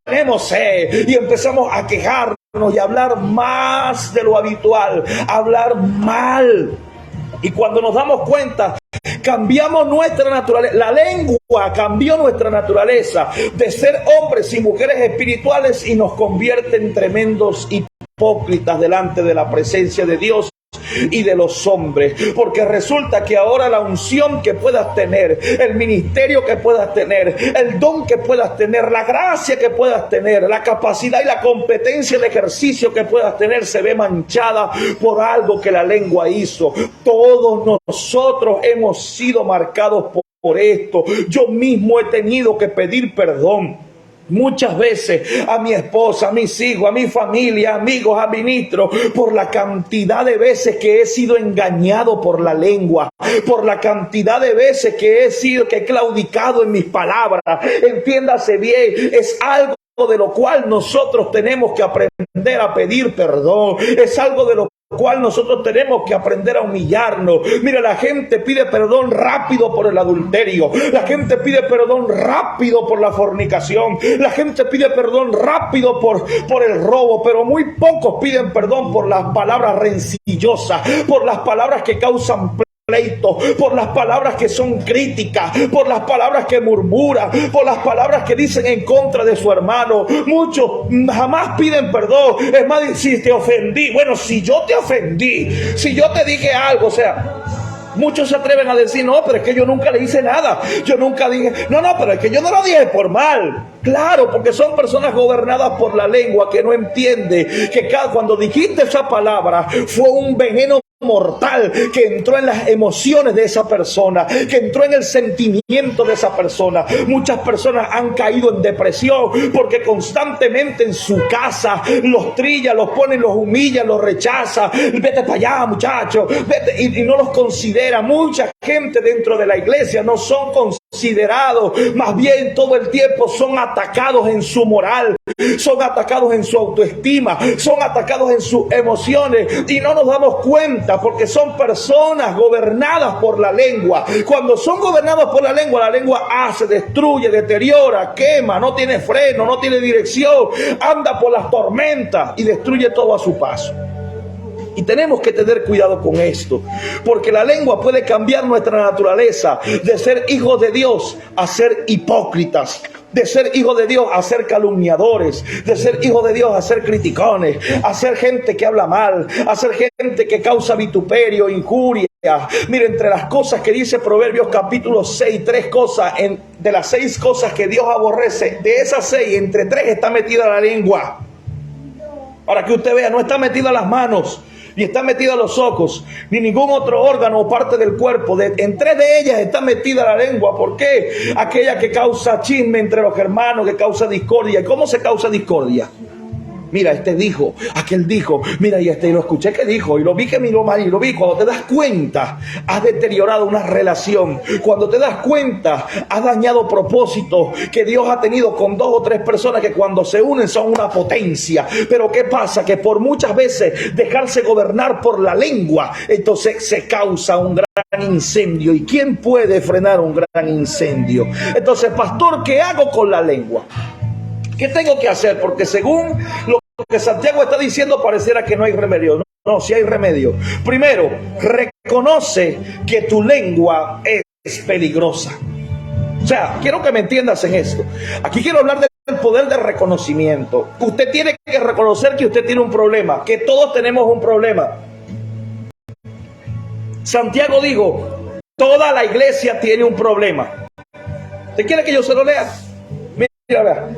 Tenemos sed, y empezamos a quejarnos y hablar más de lo habitual, hablar mal. Y cuando nos damos cuenta, Cambiamos nuestra naturaleza. La lengua cambió nuestra naturaleza de ser hombres y mujeres espirituales y nos convierte en tremendos hipócritas delante de la presencia de Dios y de los hombres, porque resulta que ahora la unción que puedas tener, el ministerio que puedas tener, el don que puedas tener, la gracia que puedas tener, la capacidad y la competencia de ejercicio que puedas tener se ve manchada por algo que la lengua hizo. Todos nosotros hemos sido marcados por esto. Yo mismo he tenido que pedir perdón muchas veces a mi esposa, a mis hijos, a mi familia, amigos, a ministros, por la cantidad de veces que he sido engañado por la lengua, por la cantidad de veces que he claudicado en mis palabras. Entiéndase bien, es algo de lo cual nosotros tenemos que aprender a pedir perdón. Es algo de lo cual nosotros tenemos que aprender a humillarnos. Mira, la gente pide perdón rápido por el adulterio, la gente pide perdón rápido por la fornicación, la gente pide perdón rápido por el robo, pero muy pocos piden perdón por las palabras rencillosas, por las palabras que causan pleito, por las palabras que son críticas, por las palabras que murmuran, por las palabras que dicen en contra de su hermano. Muchos jamás piden perdón. Es más, si te ofendí, bueno, si yo te ofendí, si yo te dije algo, o sea, muchos se atreven a decir, no, pero es que yo nunca le hice nada, yo nunca dije, no, pero es que yo no lo dije por mal. Claro, porque son personas gobernadas por la lengua que no entiende que cuando dijiste esa palabra fue un veneno mortal que entró en las emociones de esa persona, que entró en el sentimiento de esa persona. Muchas personas han caído en depresión porque constantemente en su casa los trilla, los pone, los humilla, los rechaza. Vete para allá, muchacho, vete, y no los considera. Mucha gente dentro de la iglesia no son considerados, más bien todo el tiempo son atacados en su moral, son atacados en su autoestima, son atacados en sus emociones y no nos damos cuenta porque son personas gobernadas por la lengua. Cuando son gobernados por la lengua hace, destruye, deteriora, quema, no tiene freno, no tiene dirección, anda por las tormentas y destruye todo a su paso. Y tenemos que tener cuidado con esto, porque la lengua puede cambiar nuestra naturaleza de ser hijos de Dios a ser hipócritas, de ser hijos de Dios a ser calumniadores, de ser hijos de Dios a ser criticones, a ser gente que habla mal, a ser gente que causa vituperio, injuria. Mire, entre las cosas que dice Proverbios capítulo 6, 3 cosas, de las 6 cosas que Dios aborrece, de esas 6, entre 3 está metida la lengua. Para que usted vea, no está metida las manos, ni está metida los ojos, ni ningún otro órgano o parte del cuerpo. En 3 de ellas está metida la lengua. ¿Por qué? Aquella que causa chisme entre los hermanos, que causa discordia. ¿Y cómo se causa discordia? Mira, este dijo, aquel dijo, mira, y lo escuché que dijo, y lo vi que miró mal, y lo vi. Cuando te das cuenta, has deteriorado una relación. Cuando te das cuenta, has dañado propósitos que Dios ha tenido con 2 o 3 personas que cuando se unen son una potencia. Pero ¿qué pasa? Que por muchas veces dejarse gobernar por la lengua, entonces se causa un gran incendio. ¿Y quién puede frenar un gran incendio? Entonces, pastor, ¿qué hago con la lengua? ¿Qué tengo que hacer? Porque según lo que Santiago está diciendo, pareciera que no hay remedio. No, sí hay remedio. Primero, reconoce que tu lengua es peligrosa. O sea, quiero que me entiendas en esto. Aquí quiero hablar del poder del reconocimiento. Usted tiene que reconocer que usted tiene un problema, que todos tenemos un problema. Santiago dijo, toda la iglesia tiene un problema. ¿Usted quiere que yo se lo lea? Mira, vea.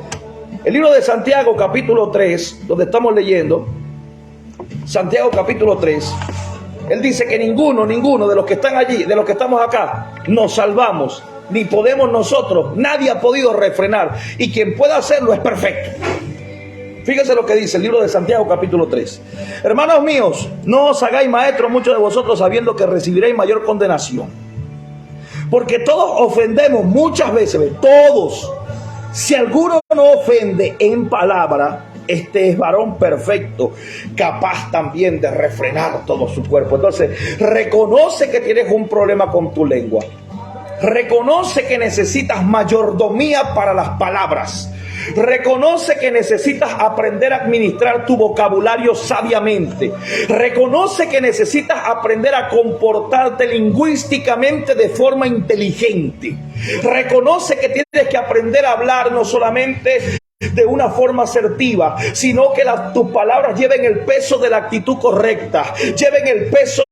El libro de Santiago capítulo 3, donde estamos leyendo, Santiago capítulo 3, él dice que ninguno de los que están allí, de los que estamos acá, nos salvamos, ni podemos nosotros, nadie ha podido refrenar, y quien pueda hacerlo es perfecto. Fíjense lo que dice el libro de Santiago capítulo 3. Hermanos míos, no os hagáis maestros muchos de vosotros sabiendo que recibiréis mayor condenación. Porque todos ofendemos muchas veces, todos. Si alguno no ofende en palabra, este es varón perfecto, capaz también de refrenar todo su cuerpo. Entonces, reconoce que tienes un problema con tu lengua. Reconoce que necesitas mayordomía para las palabras. Reconoce que necesitas aprender a administrar tu vocabulario sabiamente. Reconoce que necesitas aprender a comportarte lingüísticamente de forma inteligente. Reconoce que tienes que aprender a hablar no solamente de una forma asertiva, sino que tus palabras lleven el peso de la actitud correcta, lleven el peso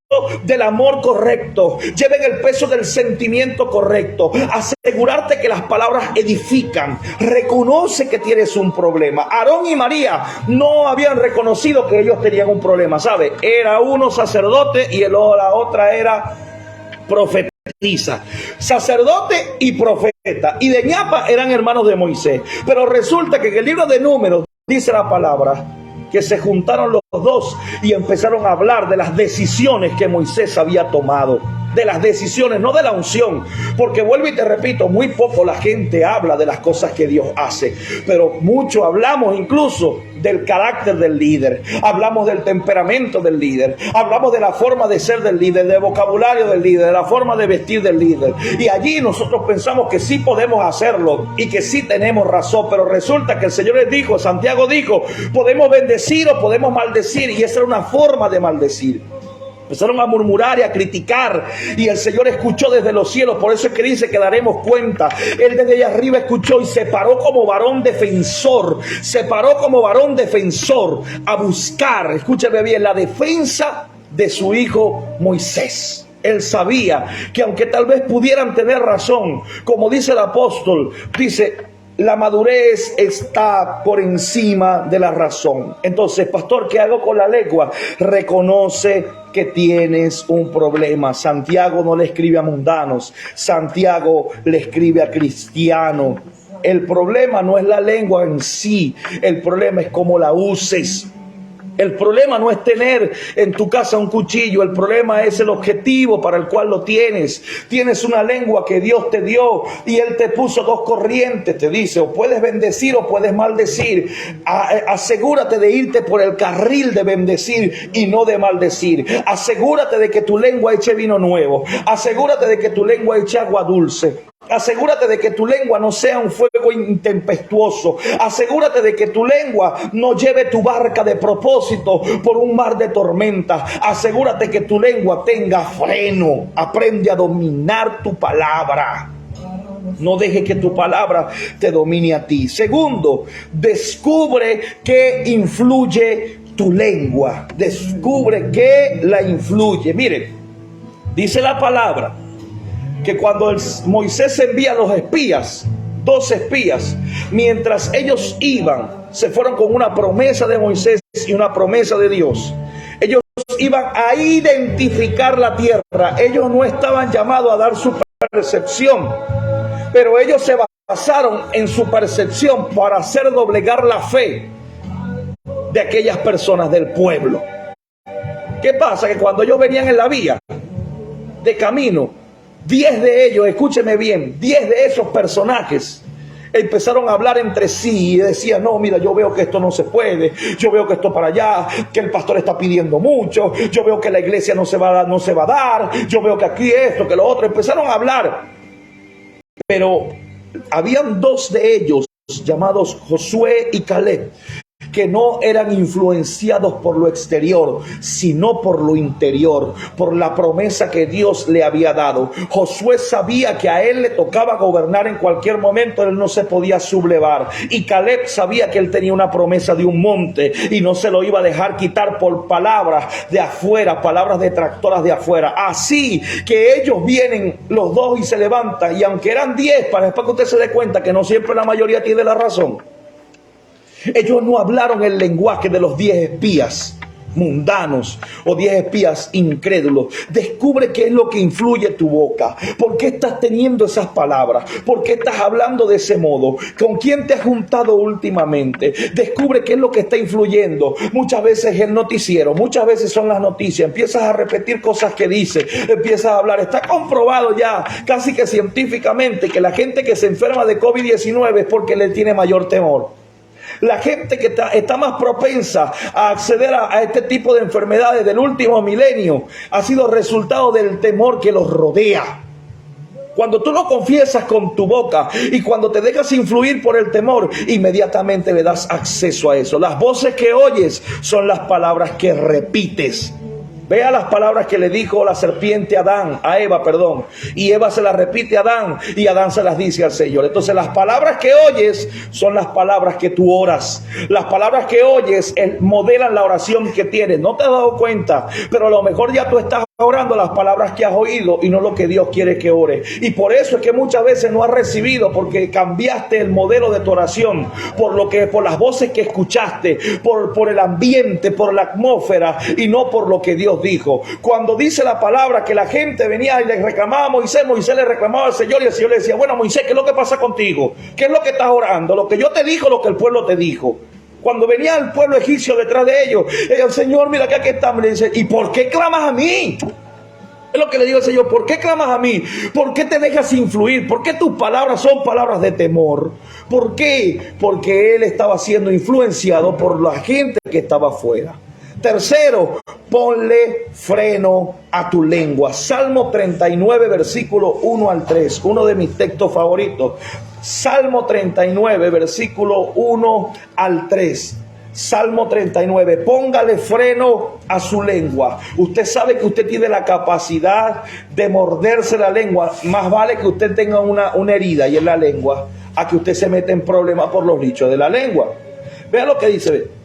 del amor correcto, lleven el peso del sentimiento correcto. Asegurarte que las palabras edifican. Reconoce que tienes un problema. Aarón y María no habían reconocido que ellos tenían un problema, ¿sabe? Era uno sacerdote y la otra era profetisa. Sacerdote y profeta, y de ñapa eran hermanos de Moisés. Pero resulta que en el libro de Números dice la palabra que se juntaron los dos y empezaron a hablar de las decisiones que Moisés había tomado. De las decisiones, no de la unción, porque vuelvo y te repito, muy poco la gente habla de las cosas que Dios hace, pero mucho hablamos incluso del carácter del líder, hablamos del temperamento del líder, hablamos de la forma de ser del líder, del vocabulario del líder, de la forma de vestir del líder, y allí nosotros pensamos que sí podemos hacerlo y que sí tenemos razón, pero resulta que el Señor les dijo, Santiago dijo, podemos bendecir o podemos maldecir, y esa era una forma de maldecir. Empezaron a murmurar y a criticar, y el Señor escuchó desde los cielos. Por eso es que dice que daremos cuenta. Él desde allá arriba escuchó y se paró como varón defensor. Se paró como varón defensor a buscar, escúchame bien, la defensa de su hijo Moisés. Él sabía que aunque tal vez pudieran tener razón, como dice el apóstol, dice, la madurez está por encima de la razón. Entonces, pastor, ¿qué hago con la lengua? Reconoce que tienes un problema. Santiago no le escribe a mundanos, Santiago le escribe a cristianos. El problema no es la lengua en sí, el problema es cómo la uses. El problema no es tener en tu casa un cuchillo, el problema es el objetivo para el cual lo tienes. Tienes una lengua que Dios te dio y Él te puso dos corrientes, te dice, o puedes bendecir o puedes maldecir. Asegúrate de irte por el carril de bendecir y no de maldecir. Asegúrate de que tu lengua eche vino nuevo. Asegúrate de que tu lengua eche agua dulce. Asegúrate de que tu lengua no sea un fuego intempestuoso. Asegúrate de que tu lengua no lleve tu barca de propósito por un mar de tormenta. Asegúrate que tu lengua tenga freno. Aprende a dominar tu palabra. No deje que tu palabra te domine a ti. Segundo, descubre qué influye tu lengua. Descubre qué la influye. Mire, dice la palabra que cuando Moisés envía a los espías, 2 espías, mientras ellos iban, se fueron con una promesa de Moisés y una promesa de Dios. Ellos iban a identificar la tierra. Ellos no estaban llamados a dar su percepción, pero ellos se basaron en su percepción para hacer doblegar la fe de aquellas personas del pueblo. ¿Qué pasa? Que cuando ellos venían en la vía de camino, 10 de ellos, escúcheme bien, 10 de esos personajes empezaron a hablar entre sí y decían, no, mira, yo veo que esto no se puede, yo veo que esto para allá, que el pastor está pidiendo mucho, yo veo que la iglesia no se va a dar, yo veo que aquí esto, que lo otro. Empezaron a hablar, pero habían 2 de ellos llamados Josué y Caleb, que no eran influenciados por lo exterior, sino por lo interior, por la promesa que Dios le había dado. Josué sabía que a él le tocaba gobernar en cualquier momento, él no se podía sublevar. Y Caleb sabía que él tenía una promesa de un monte y no se lo iba a dejar quitar por palabras de afuera, palabras detractoras de afuera. Así que ellos vienen los 2 y se levantan, y aunque eran 10, para después que usted se dé cuenta que no siempre la mayoría tiene la razón, ellos no hablaron el lenguaje de los 10 espías mundanos o 10 espías incrédulos. Descubre qué es lo que influye tu boca. ¿Por qué estás teniendo esas palabras? ¿Por qué estás hablando de ese modo? ¿Con quién te has juntado últimamente? Descubre qué es lo que está influyendo. Muchas veces es el noticiero, muchas veces son las noticias. Empiezas a repetir cosas que dice, empiezas a hablar. Está comprobado ya, casi que científicamente, que la gente que se enferma de COVID-19 es porque le tiene mayor temor. La gente que está más propensa a acceder a este tipo de enfermedades del último milenio ha sido resultado del temor que los rodea. Cuando tú lo confiesas con tu boca y cuando te dejas influir por el temor, inmediatamente le das acceso a eso. Las voces que oyes son las palabras que repites. Vea las palabras que le dijo la serpiente a Eva, y Eva se las repite a Adán y Adán se las dice al Señor. Entonces las palabras que oyes son las palabras que tú oras. Las palabras que oyes modelan la oración que tienes. No te has dado cuenta, pero a lo mejor ya tú estás orando las palabras que has oído y no lo que Dios quiere que ores. Y por eso es que muchas veces no has recibido, porque cambiaste el modelo de tu oración por las voces que escuchaste, por el ambiente, por la atmósfera y no por lo que Dios dijo. Cuando dice la palabra que la gente venía y le reclamaba a Moisés le reclamaba al Señor y el Señor le decía: bueno, Moisés, ¿qué es lo que pasa contigo? ¿Qué es lo que estás orando? ¿Lo que yo te digo, lo que el pueblo te dijo? Cuando venía el pueblo egipcio detrás de ellos, el Señor, mira que aquí están, le dice: ¿y por qué clamas a mí? Es lo que le digo al Señor: ¿por qué clamas a mí? ¿Por qué te dejas influir? ¿Por qué tus palabras son palabras de temor? ¿Por qué? Porque él estaba siendo influenciado por la gente que estaba afuera. Tercero, ponle freno a tu lengua. Salmo 39, versículo 1 al 3, uno de mis textos favoritos. Salmo 39, versículo 1 al 3. Salmo 39, póngale freno a su lengua. Usted sabe que usted tiene la capacidad de morderse la lengua. Más vale que usted tenga una herida y en la lengua, a que usted se meta en problemas por los dichos de la lengua. Vea lo que dice.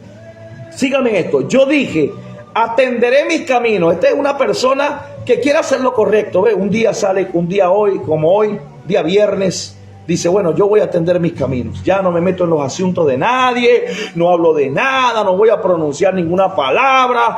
Síganme en esto. Yo dije: atenderé mis caminos. Esta es una persona que quiere hacer lo correcto. ¿Ve? Un día hoy, como hoy, día viernes, dice: bueno, yo voy a atender mis caminos. Ya no me meto en los asuntos de nadie, no hablo de nada, no voy a pronunciar ninguna palabra,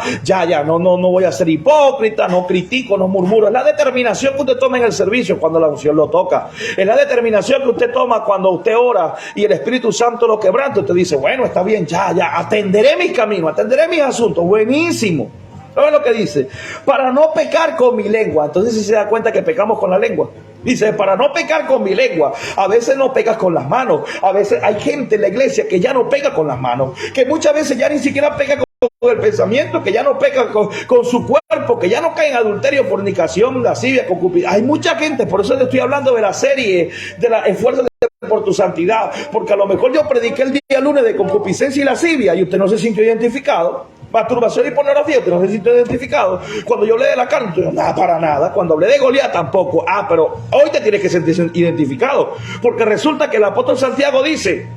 no voy a ser hipócrita, no critico, no murmuro. Es la determinación que usted toma en el servicio cuando la unción lo toca. Es la determinación que usted toma cuando usted ora y el Espíritu Santo lo quebranta. Usted dice: bueno, está bien, ya, atenderé mis caminos, atenderé mis asuntos. Buenísimo. ¿Saben lo que dice? Para no pecar con mi lengua. Entonces, si se da cuenta que pecamos con la lengua. Dice: para no pecar con mi lengua. A veces no pecas con las manos. A veces hay gente en la iglesia que ya no pega con las manos. Que muchas veces ya ni siquiera pega con el pensamiento, que ya no peca con su cuerpo, que ya no cae en adulterio, fornicación, lascivia, concupiscencia. Hay mucha gente, por eso te estoy hablando de la serie, de la esfuerzo por tu santidad. Porque a lo mejor yo prediqué el día lunes de concupiscencia y lascivia y usted no se sintió identificado. Masturbación y pornografía, usted no se sintió identificado. Cuando yo hablé de la carne, usted no, nada, para nada. Cuando hablé de Goliat, tampoco. Pero hoy te tienes que sentir identificado, porque resulta que el apóstol Santiago dice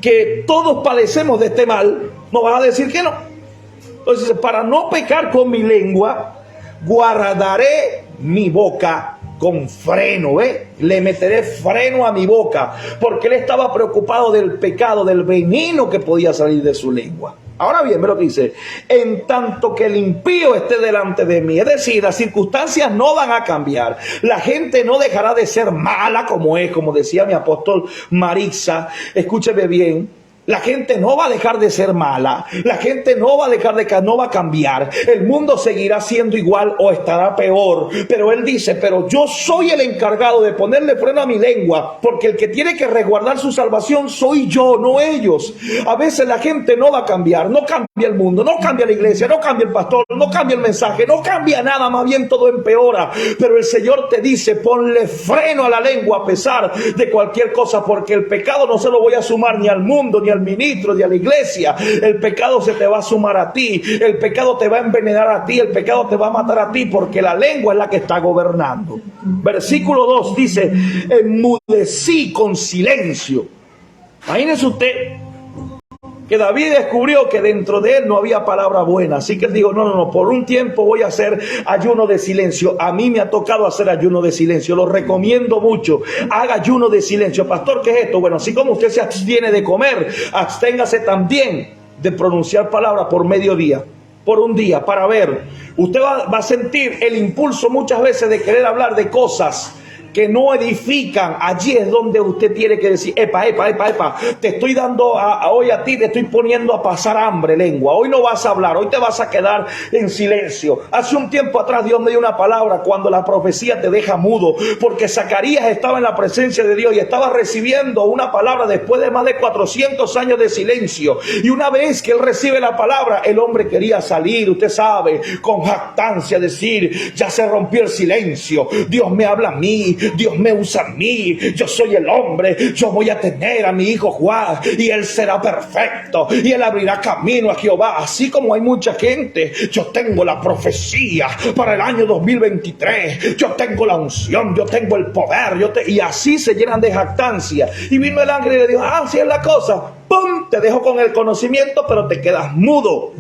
que todos padecemos de este mal. ¿No vas a decir que no? Entonces, para no pecar con mi lengua, guardaré mi boca con freno, le meteré freno a mi boca, porque él estaba preocupado del pecado, del veneno que podía salir de su lengua. Ahora bien, ve lo que dice: en tanto que el impío esté delante de mí. Es decir, las circunstancias no van a cambiar. La gente no dejará de ser mala como es, como decía mi apóstol Marixa. Escúcheme bien. La gente no va a dejar de ser mala. La gente no va a cambiar. El mundo seguirá siendo igual o estará peor. Pero él dice: pero yo soy el encargado de ponerle freno a mi lengua, porque el que tiene que resguardar su salvación soy yo, no ellos. A veces la gente no va a cambiar. No cambia el mundo, no cambia la iglesia, no cambia el pastor, no cambia el mensaje, no cambia nada, más bien todo empeora. Pero el Señor te dice: ponle freno a la lengua a pesar de cualquier cosa, porque el pecado no se lo voy a sumar ni al mundo, ni al ministro, ni a la iglesia. El pecado se te va a sumar a ti, el pecado te va a envenenar a ti, el pecado te va a matar a ti, porque la lengua es la que está gobernando. Versículo 2 dice: enmudecí con silencio. Imagínese usted que David descubrió que dentro de él no había palabra buena, así que él dijo: no, por un tiempo voy a hacer ayuno de silencio. A mí me ha tocado hacer ayuno de silencio, lo recomiendo mucho. Haga ayuno de silencio. Pastor, ¿qué es esto? Bueno, así como usted se abstiene de comer, absténgase también de pronunciar palabras por mediodía, por un día, para ver. Usted va a sentir el impulso muchas veces de querer hablar de cosas que no edifican. Allí es donde usted tiene que decir: epa, te estoy dando hoy a ti, te estoy poniendo a pasar hambre, lengua. Hoy no vas a hablar, hoy te vas a quedar en silencio. Hace un tiempo atrás Dios me dio una palabra cuando la profecía te deja mudo, porque Zacarías estaba en la presencia de Dios y estaba recibiendo una palabra después de más de 400 años de silencio. Y una vez que él recibe la palabra, el hombre quería salir, usted sabe, con jactancia, decir: ya se rompió el silencio, Dios me habla a mí, Dios me usa a mí, yo soy el hombre, yo voy a tener a mi hijo Juan y él será perfecto y él abrirá camino a Jehová. Así como hay mucha gente, yo tengo la profecía para el año 2023, yo tengo la unción, yo tengo el poder, y así se llenan de jactancia. Y vino el ángel y le dijo, así es la cosa, ¡pum! Te dejo con el conocimiento, pero te quedas mudo.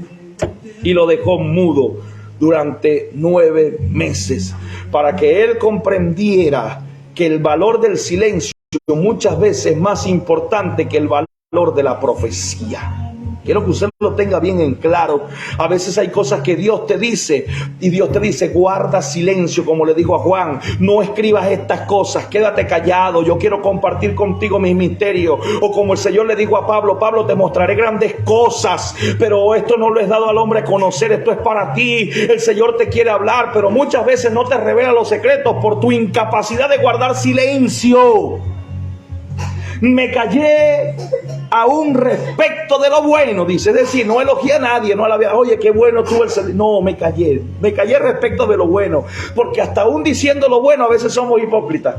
Y lo dejó mudo durante 9 meses para que él comprendiera que el valor del silencio muchas veces es más importante que el valor de la profecía. Quiero que usted lo tenga bien en claro. A veces hay cosas que Dios te dice y Dios te dice, guarda silencio, como le dijo a Juan, no escribas estas cosas, quédate callado, yo quiero compartir contigo mis misterios. O como el Señor le dijo a Pablo, Pablo, te mostraré grandes cosas, pero esto no lo es dado al hombre a conocer, esto es para ti. El Señor te quiere hablar, pero muchas veces no te revela los secretos por tu incapacidad de guardar silencio. Me callé aún respecto de lo bueno, dice, es decir, no elogié a nadie, no alabé, oye, qué bueno tuvo el servicio. No, me callé respecto de lo bueno, porque hasta aún diciendo lo bueno a veces somos hipócritas.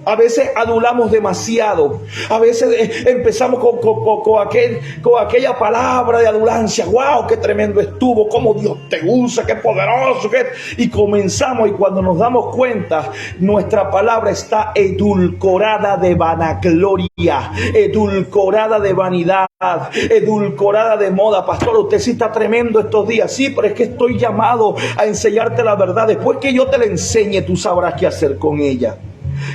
A veces adulamos demasiado. A veces empezamos con aquella palabra de adulancia. ¡Wow! ¡Qué tremendo estuvo! ¡Cómo Dios te usa! ¡Qué poderoso! Y comenzamos, y cuando nos damos cuenta, nuestra palabra está edulcorada de vanagloria, edulcorada de vanidad, edulcorada de moda. Pastor, usted sí está tremendo estos días. Sí, pero es que estoy llamado a enseñarte la verdad. Después que yo te la enseñe, tú sabrás qué hacer con ella.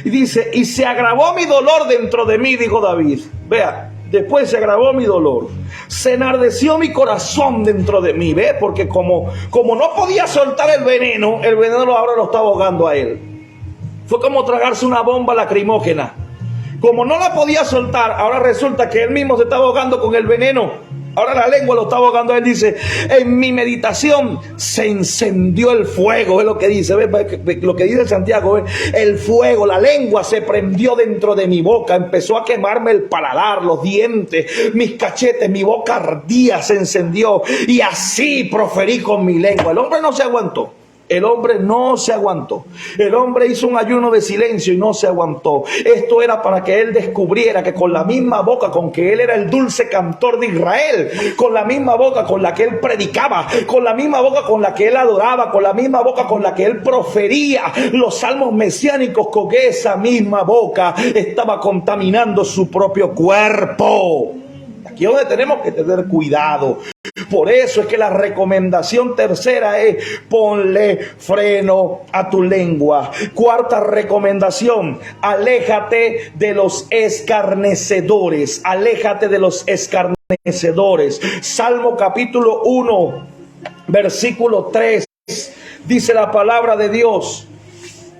Y dice, y se agravó mi dolor dentro de mí, dijo David. Vea, después se agravó mi dolor. Se enardeció mi corazón dentro de mí. Ve, porque como no podía soltar el veneno ahora lo está ahogando a él. Fue como tragarse una bomba lacrimógena. Como no la podía soltar, ahora resulta que él mismo se está ahogando con el veneno. Ahora la lengua lo está ahogando. Él dice, en mi meditación se encendió el fuego. Es lo que dice, lo que dice Santiago. El fuego, la lengua se prendió dentro de mi boca. Empezó a quemarme el paladar, los dientes, mis cachetes, mi boca ardía, se encendió. Y así proferí con mi lengua. El hombre no se aguantó. El hombre no se aguantó. El hombre hizo un ayuno de silencio y no se aguantó. Esto era para que él descubriera que con la misma boca con que él era el dulce cantor de Israel, con la misma boca con la que él predicaba, con la misma boca con la que él adoraba, con la misma boca con la que él profería los salmos mesiánicos, con esa misma boca estaba contaminando su propio cuerpo. Aquí es donde tenemos que tener cuidado. Por eso es que la recomendación tercera es ponle freno a tu lengua. Cuarta recomendación, aléjate de los escarnecedores. Aléjate de los escarnecedores. Salmo capítulo 1, versículo 3, dice la palabra de Dios.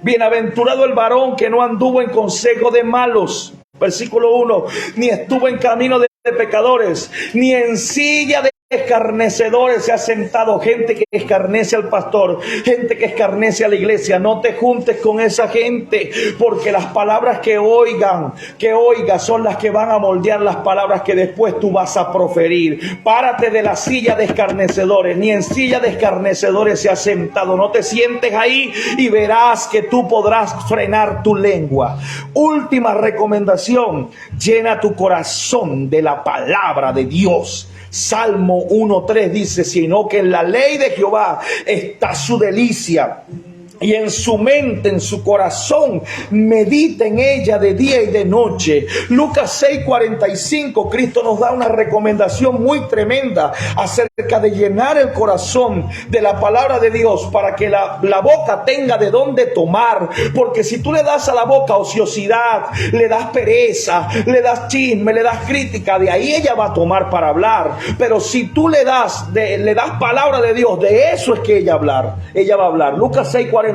Bienaventurado el varón que no anduvo en consejo de malos. Versículo 1, ni estuvo en camino de pecadores, ni en silla de escarnecedores se ha sentado. Gente que escarnece al pastor, gente que escarnece a la iglesia. No te juntes con esa gente, porque las palabras que oigas son las que van a moldear las palabras que después tú vas a proferir. Párate de la silla de escarnecedores. Ni en silla de escarnecedores se ha sentado. No te sientes ahí y verás que tú podrás frenar tu lengua. Última recomendación, llena tu corazón de la palabra de Dios. Salmo 1:3 dice, sino que en la ley de Jehová está su delicia, y en su mente, en su corazón, medita en ella de día y de noche. Lucas 6:45, Cristo nos da una recomendación muy tremenda acerca de llenar el corazón de la palabra de Dios para que la boca tenga de dónde tomar. Porque si tú le das a la boca ociosidad, le das pereza, le das chisme, le das crítica, de ahí ella va a tomar para hablar. Pero si tú le das palabra de Dios, de eso es que ella va a hablar. Lucas 6:45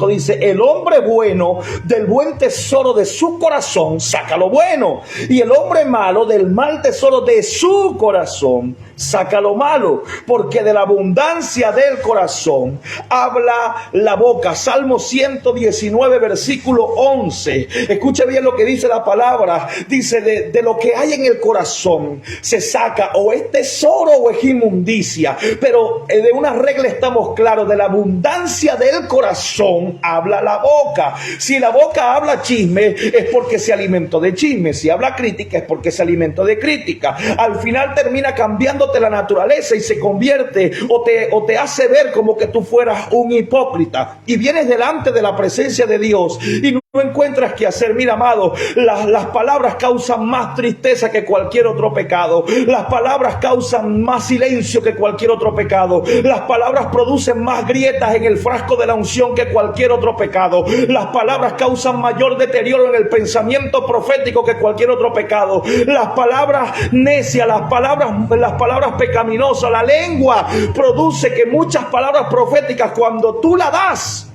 dice, el hombre bueno del buen tesoro de su corazón saca lo bueno, y el hombre malo del mal tesoro de su corazón saca lo malo, porque de la abundancia del corazón habla la boca. Salmo 119, versículo 11. Escuche bien lo que dice la palabra. Dice, de lo que hay en el corazón se saca o es tesoro o es inmundicia. Pero de una regla estamos claros, de la abundancia del corazón corazón habla la boca. Si la boca habla chisme, es porque se alimentó de chisme. Si habla crítica, es porque se alimentó de crítica. Al final termina cambiándote la naturaleza y se convierte o te hace ver como que tú fueras un hipócrita. Y vienes delante de la presencia de Dios y no encuentras qué hacer. Mira, amado, las palabras causan más tristeza que cualquier otro pecado. Las palabras causan más silencio que cualquier otro pecado. Las palabras producen más grietas en el frasco de la unción que cualquier otro pecado. Las palabras causan mayor deterioro en el pensamiento profético que cualquier otro pecado. Las palabras necias, las palabras pecaminosas, la lengua produce que muchas palabras proféticas, cuando tú la das,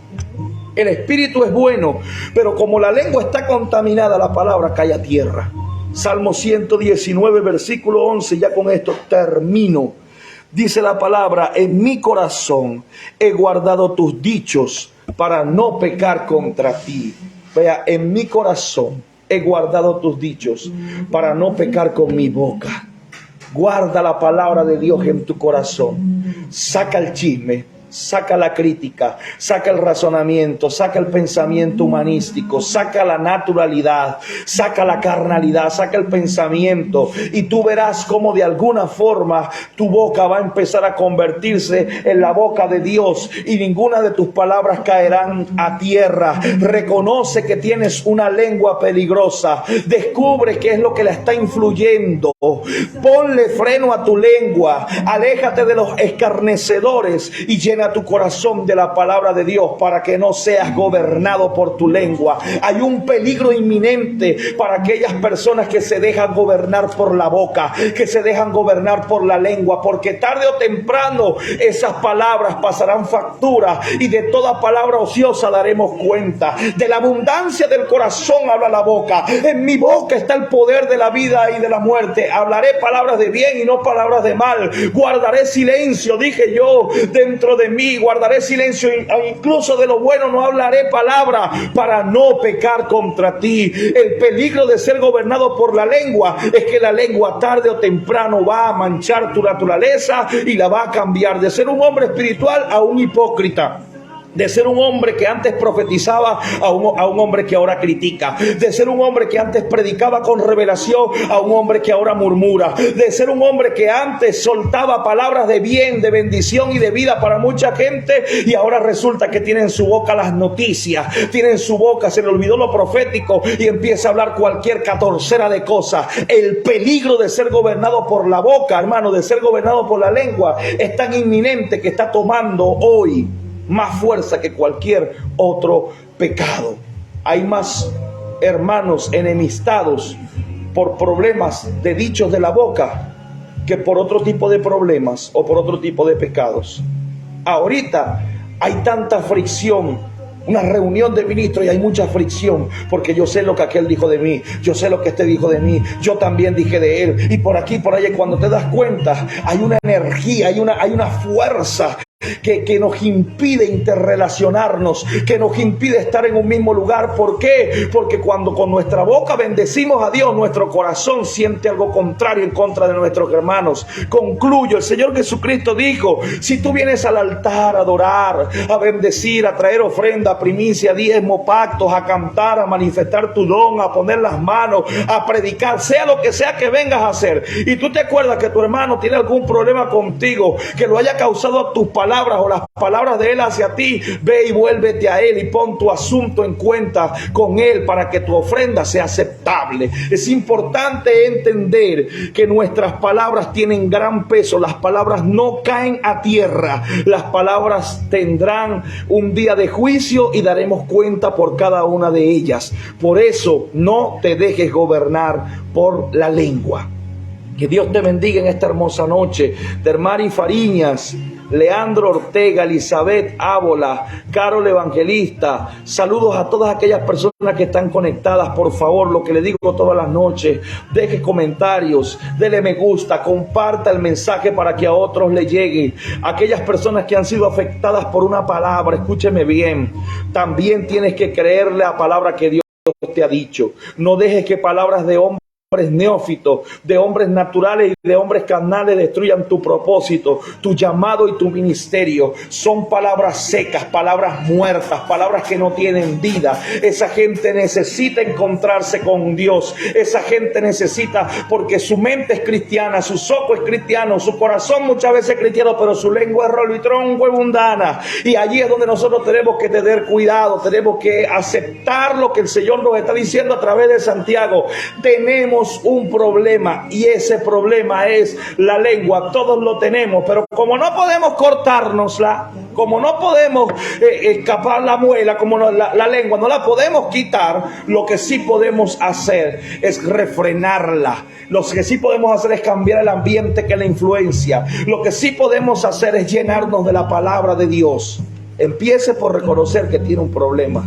el espíritu es bueno, pero como la lengua está contaminada, la palabra cae a tierra. Salmo 119, versículo 11, ya con esto termino. Dice la palabra: en mi corazón he guardado tus dichos para no pecar contra ti. Vea, en mi corazón he guardado tus dichos para no pecar con mi boca. Guarda la palabra de Dios en tu corazón. Saca el chisme, saca la crítica, saca el razonamiento, saca el pensamiento humanístico, saca la naturalidad, saca la carnalidad, saca el pensamiento, y tú verás cómo de alguna forma tu boca va a empezar a convertirse en la boca de Dios y ninguna de tus palabras caerán a tierra. Reconoce que tienes una lengua peligrosa, descubre qué es lo que la está influyendo, ponle freno a tu lengua, aléjate de los escarnecedores y llena tu corazón de la palabra de Dios para que no seas gobernado por tu lengua. Hay un peligro inminente para aquellas personas que se dejan gobernar por la boca, que se dejan gobernar por la lengua, porque tarde o temprano esas palabras pasarán factura y de toda palabra ociosa daremos cuenta. De la abundancia del corazón habla la boca. En mi boca está el poder de la vida y de la muerte. Hablaré palabras de bien y no palabras de mal. Guardaré silencio, dije yo, dentro de mí, guardaré silencio, incluso de lo bueno no hablaré palabra para no pecar contra ti. El peligro de ser gobernado por la lengua es que la lengua tarde o temprano va a manchar tu naturaleza y la va a cambiar de ser un hombre espiritual a un hipócrita. De ser un hombre que antes profetizaba a un hombre que ahora critica. De ser un hombre que antes predicaba con revelación a un hombre que ahora murmura. De ser un hombre que antes soltaba palabras de bien, de bendición y de vida para mucha gente, y ahora resulta que tiene en su boca las noticias, tiene en su boca, se le olvidó lo profético y empieza a hablar cualquier catorcera de cosas. El peligro de ser gobernado por la boca, hermano, de ser gobernado por la lengua, es tan inminente que está tomando hoy más fuerza que cualquier otro pecado. Hay más hermanos enemistados por problemas de dichos de la boca que por otro tipo de problemas o por otro tipo de pecados. Ahorita hay tanta fricción, una reunión de ministros y hay mucha fricción, porque yo sé lo que aquel dijo de mí, yo sé lo que este dijo de mí, yo también dije de él, y por aquí, por allá, cuando te das cuenta, hay una energía, hay una fuerza que nos impide interrelacionarnos, que nos impide estar en un mismo lugar. ¿Por qué? Porque cuando con nuestra boca bendecimos a Dios, nuestro corazón siente algo contrario en contra de nuestros hermanos. Concluyo, el Señor Jesucristo dijo: si tú vienes al altar a adorar, a bendecir, a traer ofrenda, primicia, diezmo, pactos, a cantar, a manifestar tu don, a poner las manos, a predicar, sea lo que sea que vengas a hacer, y tú te acuerdas que tu hermano tiene algún problema contigo, que lo haya causado a tus palabras o las palabras de él hacia ti, ve y vuélvete a él y pon tu asunto en cuenta con él para que tu ofrenda sea aceptable. Es importante entender que nuestras palabras tienen gran peso. Las palabras no caen a tierra. Las palabras tendrán un día de juicio y daremos cuenta por cada una de ellas. Por eso no te dejes gobernar por la lengua. Que Dios te bendiga en esta hermosa noche. Dermari Fariñas, Leandro Ortega, Elizabeth Ábola, Carol Evangelista, saludos a todas aquellas personas que están conectadas. Por favor, lo que le digo todas las noches, deje comentarios, dele me gusta, comparta el mensaje para que a otros le llegue. Aquellas personas que han sido afectadas por una palabra, escúcheme bien, también tienes que creerle a la palabra que Dios te ha dicho. No dejes que palabras de hombre neófitos, de hombres naturales y de hombres carnales destruyan tu propósito, tu llamado y tu ministerio. Son palabras secas, palabras muertas, palabras que no tienen vida. Esa gente necesita encontrarse con Dios. Esa gente necesita, porque su mente es cristiana, su soco es cristiano, su corazón muchas veces es cristiano, pero su lengua es rolo y tronco es mundana. Y allí es donde nosotros tenemos que tener cuidado, tenemos que aceptar lo que el Señor nos está diciendo a través de Santiago. Tenemos un problema y ese problema es la lengua. Todos lo tenemos, pero como no podemos cortárnosla, como no podemos escapar la muela, como la lengua no la podemos quitar, lo que sí podemos hacer es refrenarla. Lo que sí podemos hacer es cambiar el ambiente que la influencia. Lo que sí podemos hacer es llenarnos de la palabra de Dios. Empiece por reconocer que tiene un problema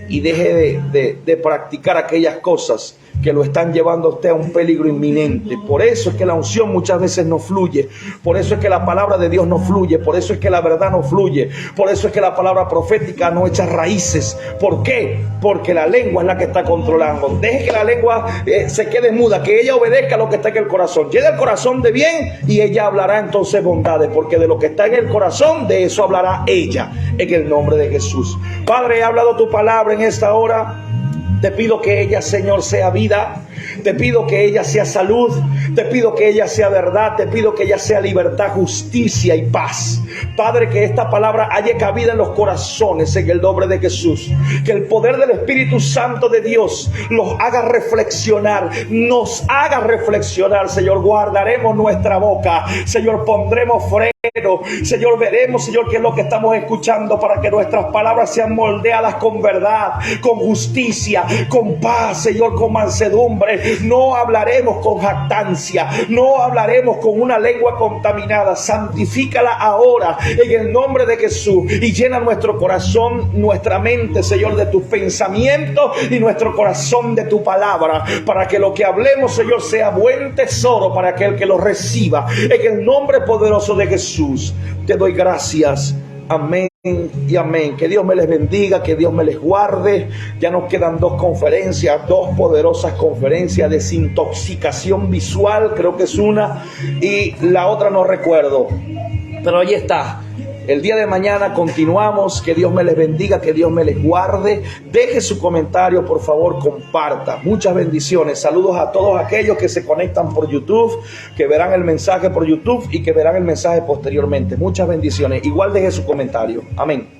y deje de practicar aquellas cosas que lo están llevando a usted a un peligro inminente. Por eso es que la unción muchas veces no fluye, por eso es que la palabra de Dios no fluye, por eso es que la verdad no fluye, por eso es que la palabra profética no echa raíces. ¿Por qué? Porque la lengua es la que está controlando. Deje que la lengua se quede muda, que ella obedezca a lo que está en el corazón. Llena el corazón de bien y ella hablará entonces bondades, porque de lo que está en el corazón, de eso hablará ella, en el nombre de Jesús. Padre, he hablado tu palabra en esta hora. Te pido que ella, Señor, sea vida. Te pido que ella sea salud. Te pido que ella sea verdad. Te pido que ella sea libertad, justicia y paz. Padre, que esta palabra haya cabida en los corazones en el nombre de Jesús. Que el poder del Espíritu Santo de Dios los haga reflexionar. Nos haga reflexionar, Señor. Guardaremos nuestra boca. Señor, pondremos freno. Señor, veremos, Señor, qué es lo que estamos escuchando para que nuestras palabras sean moldeadas con verdad, con justicia, con paz, Señor, con mansedumbre. No hablaremos con jactancia, no hablaremos con una lengua contaminada. Santifícala ahora en el nombre de Jesús y llena nuestro corazón, nuestra mente, Señor, de tus pensamientos y nuestro corazón de tu palabra, para que lo que hablemos, Señor, sea buen tesoro para aquel que lo reciba. En el nombre poderoso de Jesús te doy gracias. Amén y amén. Que Dios me les bendiga, que Dios me les guarde. Ya nos quedan dos poderosas conferencias: desintoxicación visual, creo que es una, y la otra no recuerdo, pero ahí está. El día de mañana continuamos. Que Dios me les bendiga, que Dios me les guarde. Deje su comentario, por favor, comparta. Muchas bendiciones. Saludos a todos aquellos que se conectan por YouTube, que verán el mensaje por YouTube y que verán el mensaje posteriormente. Muchas bendiciones. Igual deje su comentario. Amén.